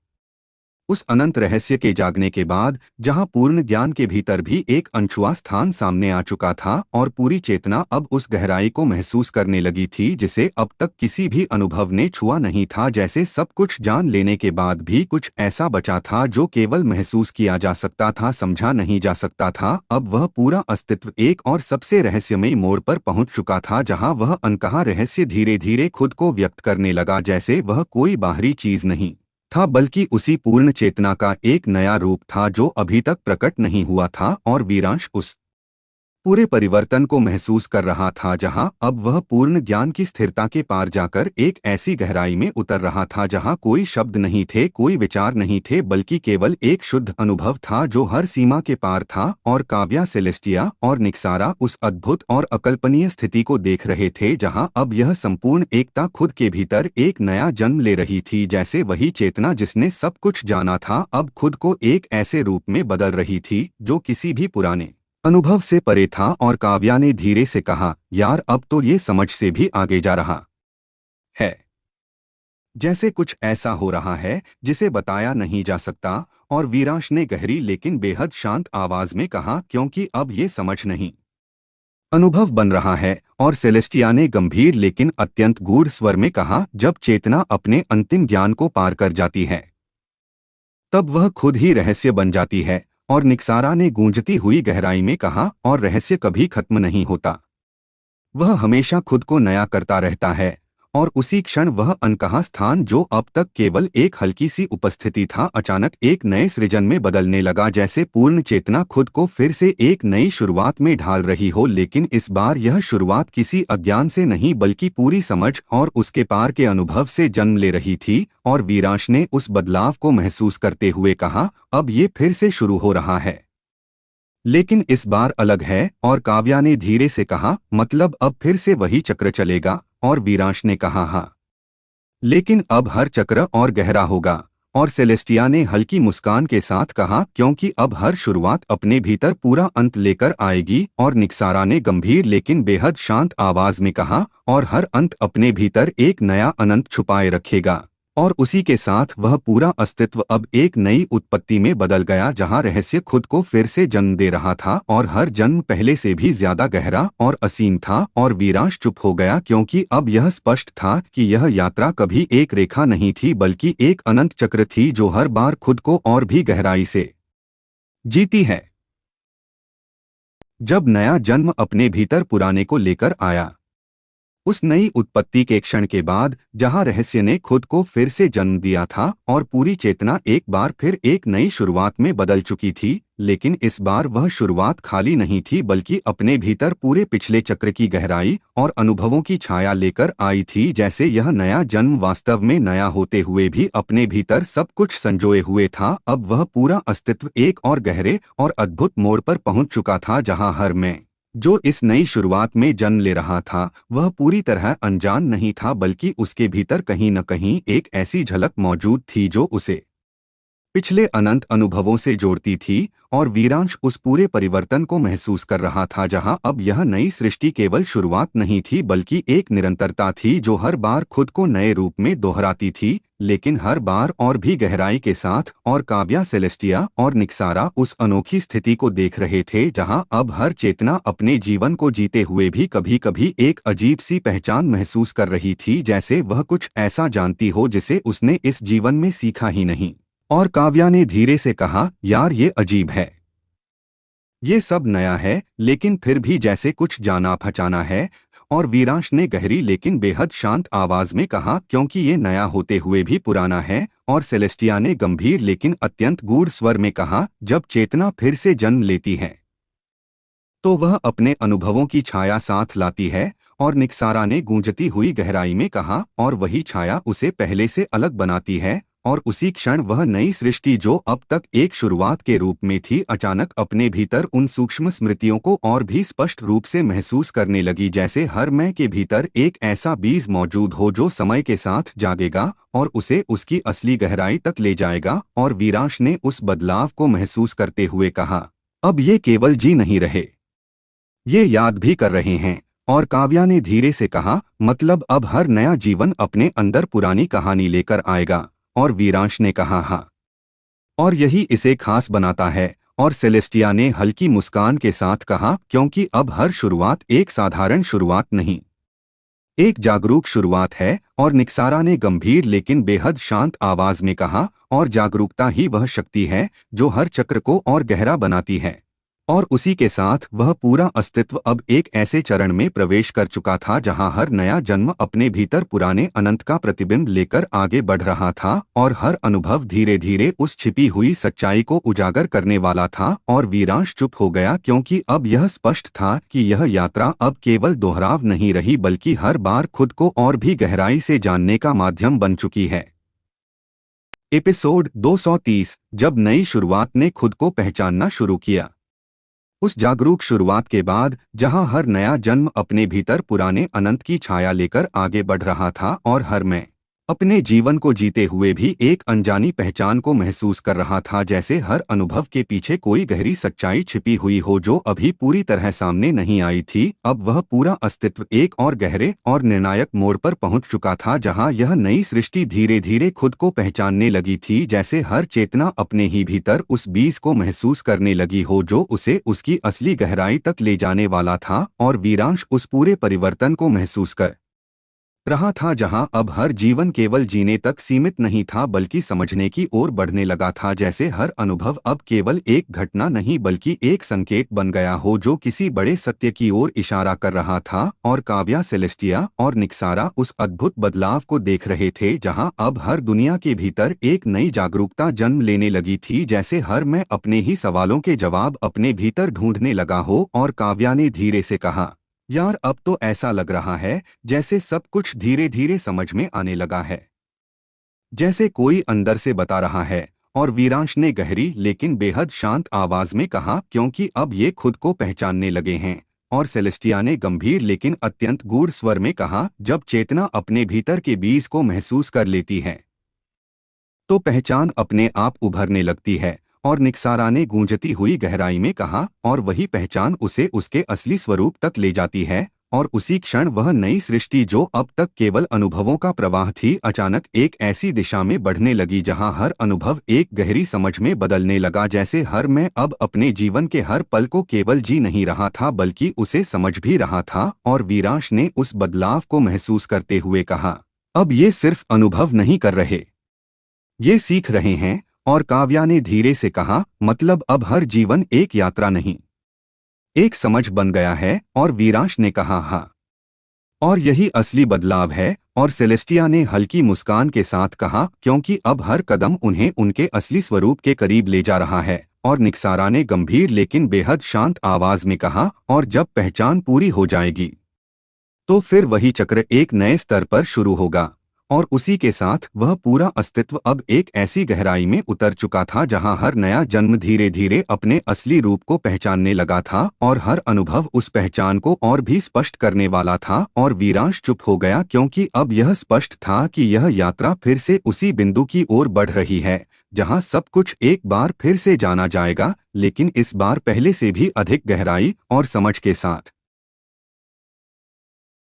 उस अनंत रहस्य के जागने के बाद जहां पूर्ण ज्ञान के भीतर भी एक अनछुआ स्थान सामने आ चुका था और पूरी चेतना अब उस गहराई को महसूस करने लगी थी जिसे अब तक किसी भी अनुभव ने छुआ नहीं था। जैसे सब कुछ जान लेने के बाद भी कुछ ऐसा बचा था जो केवल महसूस किया जा सकता था, समझा नहीं जा सकता था। अब वह पूरा अस्तित्व एक और सबसे रहस्यमयी मोड़ पर पहुंच चुका था जहां वह अनकहा रहस्य धीरे धीरे खुद को व्यक्त करने लगा, जैसे वह कोई बाहरी चीज नहीं था बल्कि उसी पूर्ण चेतना का एक नया रूप था जो अभी तक प्रकट नहीं हुआ था। और वीरांश उस पूरे परिवर्तन को महसूस कर रहा था जहां अब वह पूर्ण ज्ञान की स्थिरता के पार जाकर एक ऐसी गहराई में उतर रहा था जहां कोई शब्द नहीं थे, कोई विचार नहीं थे, बल्कि केवल एक शुद्ध अनुभव था जो हर सीमा के पार था। और काव्या, सेलेस्टिया और निक्सारा उस अद्भुत और अकल्पनीय स्थिति को देख रहे थे जहां अब यह संपूर्ण एकता खुद के भीतर एक नया जन्म ले रही थी, जैसे वही चेतना जिसने सब कुछ जाना था अब खुद को एक ऐसे रूप में बदल रही थी जो किसी भी पुराने अनुभव से परे था। और काव्या ने धीरे से कहा, यार अब तो ये समझ से भी आगे जा रहा है, जैसे कुछ ऐसा हो रहा है जिसे बताया नहीं जा सकता। और वीरांश ने गहरी लेकिन बेहद शांत आवाज में कहा, क्योंकि अब ये समझ नहीं, अनुभव बन रहा है। और सेलेस्टिया ने गंभीर लेकिन अत्यंत गूढ़ स्वर में कहा, जब चेतना अपने अंतिम ज्ञान को पार कर जाती है तब वह खुद ही रहस्य बन जाती है। और निक्सारा ने गूंजती हुई गहराई में कहा, और रहस्य कभी खत्म नहीं होता, वह हमेशा खुद को नया करता रहता है। और उसी क्षण वह अनकहा स्थान जो अब तक केवल एक हल्की सी उपस्थिति था अचानक एक नए सृजन में बदलने लगा, जैसे पूर्ण चेतना खुद को फिर से एक नई शुरुआत में ढाल रही हो। लेकिन इस बार यह शुरुआत किसी अज्ञान से नहीं बल्कि पूरी समझ और उसके पार के अनुभव से जन्म ले रही थी। और वीरांश ने उस बदलाव को महसूस करते हुए कहा, अब ये फिर से शुरू हो रहा है, लेकिन इस बार अलग है। और काव्या ने धीरे से कहा, मतलब अब फिर से वही चक्र चलेगा। और वीरांश ने कहा, हाँ, लेकिन अब हर चक्र और गहरा होगा। और सेलेस्टिया ने हल्की मुस्कान के साथ कहा, क्योंकि अब हर शुरुआत अपने भीतर पूरा अंत लेकर आएगी। और निक्सारा ने गंभीर लेकिन बेहद शांत आवाज में कहा, और हर अंत अपने भीतर एक नया अनंत छुपाए रखेगा। और उसी के साथ वह पूरा अस्तित्व अब एक नई उत्पत्ति में बदल गया जहां रहस्य खुद को फिर से जन्म दे रहा था और हर जन्म पहले से भी ज्यादा गहरा और असीम था। और वीरांश चुप हो गया, क्योंकि अब यह स्पष्ट था कि यह यात्रा कभी एक रेखा नहीं थी बल्कि एक अनंत चक्र थी जो हर बार खुद को और भी गहराई से जीती है। जब नया जन्म अपने भीतर पुराने को लेकर आया, उस नई उत्पत्ति के क्षण के बाद जहां रहस्य ने खुद को फिर से जन्म दिया था और पूरी चेतना एक बार फिर एक नई शुरुआत में बदल चुकी थी, लेकिन इस बार वह शुरुआत खाली नहीं थी बल्कि अपने भीतर पूरे पिछले चक्र की गहराई और अनुभवों की छाया लेकर आई थी। जैसे यह नया जन्म वास्तव में नया होते हुए भी अपने भीतर सब कुछ संजोए हुए था। अब वह पूरा अस्तित्व एक और गहरे और अद्भुत मोड़ पर पहुंच चुका था जहां हर मैं जो इस नई शुरुआत में जन्म ले रहा था वह पूरी तरह अनजान नहीं था, बल्कि उसके भीतर कहीं न कहीं एक ऐसी झलक मौजूद थी जो उसे पिछले अनंत अनुभवों से जोड़ती थी और वीरांश उस पूरे परिवर्तन को महसूस कर रहा था जहां अब यह नई सृष्टि केवल शुरुआत नहीं थी बल्कि एक निरंतरता थी जो हर बार खुद को नए रूप में दोहराती थी, लेकिन हर बार और भी गहराई के साथ। और काव्या, सेलेस्टिया और निक्सारा उस अनोखी स्थिति को देख रहे थे जहां अब हर चेतना अपने जीवन को जीते हुए भी कभी कभी एक अजीब सी पहचान महसूस कर रही थी, जैसे वह कुछ ऐसा जानती हो जिसे उसने इस जीवन में सीखा ही नहीं। और काव्या ने धीरे से कहा, यार ये अजीब है, ये सब नया है लेकिन फिर भी जैसे कुछ जाना पहचाना है। और वीरांश ने गहरी लेकिन बेहद शांत आवाज में कहा, क्योंकि ये नया होते हुए भी पुराना है। और सेलेस्टिया ने गंभीर लेकिन अत्यंत गूढ़ स्वर में कहा, जब चेतना फिर से जन्म लेती है तो वह अपने अनुभवों की छाया साथ लाती है। और निक्सारा ने गूंजती हुई गहराई में कहा, और वही छाया उसे पहले से अलग बनाती है। और उसी क्षण वह नई सृष्टि जो अब तक एक शुरुआत के रूप में थी, अचानक अपने भीतर उन सूक्ष्म स्मृतियों को और भी स्पष्ट रूप से महसूस करने लगी, जैसे हर मैं के भीतर एक ऐसा बीज मौजूद हो जो समय के साथ जागेगा और उसे उसकी असली गहराई तक ले जाएगा। और वीरांश ने उस बदलाव को महसूस करते हुए कहा, अब ये केवल जी नहीं रहे, ये याद भी कर रहे हैं। और काव्या ने धीरे से कहा, मतलब अब हर नया जीवन अपने अंदर पुरानी कहानी लेकर आएगा। और वीरांश ने कहा, हाँ, और यही इसे खास बनाता है। और सेलेस्टिया ने हल्की मुस्कान के साथ कहा, क्योंकि अब हर शुरुआत एक साधारण शुरुआत नहीं, एक जागरूक शुरुआत है। और निक्सारा ने गंभीर लेकिन बेहद शांत आवाज में कहा, और जागरूकता ही वह शक्ति है जो हर चक्र को और गहरा बनाती है। और उसी के साथ वह पूरा अस्तित्व अब एक ऐसे चरण में प्रवेश कर चुका था जहां हर नया जन्म अपने भीतर पुराने अनंत का प्रतिबिंब लेकर आगे बढ़ रहा था। और हर अनुभव धीरे धीरे उस छिपी हुई सच्चाई को उजागर करने वाला था। और वीरांश चुप हो गया, क्योंकि अब यह स्पष्ट था कि यह यात्रा अब केवल दोहराव नहीं रही बल्कि हर बार खुद को और भी गहराई से जानने का माध्यम बन चुकी है। एपिसोड 230, जब नई शुरुआत ने खुद को पहचानना शुरू किया। उस जागरूक शुरुआत के बाद जहां हर नया जन्म अपने भीतर पुराने अनंत की छाया लेकर आगे बढ़ रहा था और हर मैं अपने जीवन को जीते हुए भी एक अनजानी पहचान को महसूस कर रहा था, जैसे हर अनुभव के पीछे कोई गहरी सच्चाई छिपी हुई हो जो अभी पूरी तरह सामने नहीं आई थी। अब वह पूरा अस्तित्व एक और गहरे और निर्णायक मोड़ पर पहुंच चुका था जहां यह नई सृष्टि धीरे धीरे खुद को पहचानने लगी थी, जैसे हर चेतना अपने ही भीतर उस बीज को महसूस करने लगी हो जो उसे उसकी असली गहराई तक ले जाने वाला था। और वीरांश उस पूरे परिवर्तन को महसूस कर रहा था जहां अब हर जीवन केवल जीने तक सीमित नहीं था बल्कि समझने की ओर बढ़ने लगा था, जैसे हर अनुभव अब केवल एक घटना नहीं बल्कि एक संकेत बन गया हो जो किसी बड़े सत्य की ओर इशारा कर रहा था। और काव्या, सेलेस्टिया और निक्सारा उस अद्भुत बदलाव को देख रहे थे जहां अब हर दुनिया के भीतर एक नई जागरूकता जन्म लेने लगी थी, जैसे हर मैं अपने ही सवालों के जवाब अपने भीतर ढूंढने लगा हो। और काव्या ने धीरे से कहा, यार अब तो ऐसा लग रहा है जैसे सब कुछ धीरे धीरे समझ में आने लगा है, जैसे कोई अंदर से बता रहा है। और वीरांश ने गहरी लेकिन बेहद शांत आवाज में कहा, क्योंकि अब ये खुद को पहचानने लगे हैं। और सेलेस्टिया ने गंभीर लेकिन अत्यंत गूढ़ स्वर में कहा, जब चेतना अपने भीतर के बीज को महसूस कर लेती है तो पहचान अपने आप उभरने लगती है। और निक्सारा ने गूंजती हुई गहराई में कहा, और वही पहचान उसे उसके असली स्वरूप तक ले जाती है। और उसी क्षण वह नई सृष्टि जो अब तक केवल अनुभवों का प्रवाह थी, अचानक एक ऐसी दिशा में बढ़ने लगी जहां हर अनुभव एक गहरी समझ में बदलने लगा, जैसे हर मैं अब अपने जीवन के हर पल को केवल जी नहीं रहा था बल्कि उसे समझ भी रहा था। और वीरांश ने उस बदलाव को महसूस करते हुए कहा, अब ये सिर्फ अनुभव नहीं कर रहे, ये सीख रहे हैं। और काव्या ने धीरे से कहा, मतलब अब हर जीवन एक यात्रा नहीं, एक समझ बन गया है। और वीरांश ने कहा, हाँ, और यही असली बदलाव है। और सेलेस्टिया ने हल्की मुस्कान के साथ कहा, क्योंकि अब हर कदम उन्हें उनके असली स्वरूप के करीब ले जा रहा है। और निक्सारा ने गंभीर लेकिन बेहद शांत आवाज में कहा, और जब पहचान पूरी हो जाएगी तो फिर वही चक्र एक नए स्तर पर शुरू होगा। और उसी के साथ वह पूरा अस्तित्व अब एक ऐसी गहराई में उतर चुका था जहां हर नया जन्म धीरे धीरे अपने असली रूप को पहचानने लगा था और हर अनुभव उस पहचान को और भी स्पष्ट करने वाला था। और वीरांश चुप हो गया, क्योंकि अब यह स्पष्ट था कि यह यात्रा फिर से उसी बिंदु की ओर बढ़ रही है जहां सब कुछ एक बार फिर से जाना जाएगा, लेकिन इस बार पहले से भी अधिक गहराई और समझ के साथ।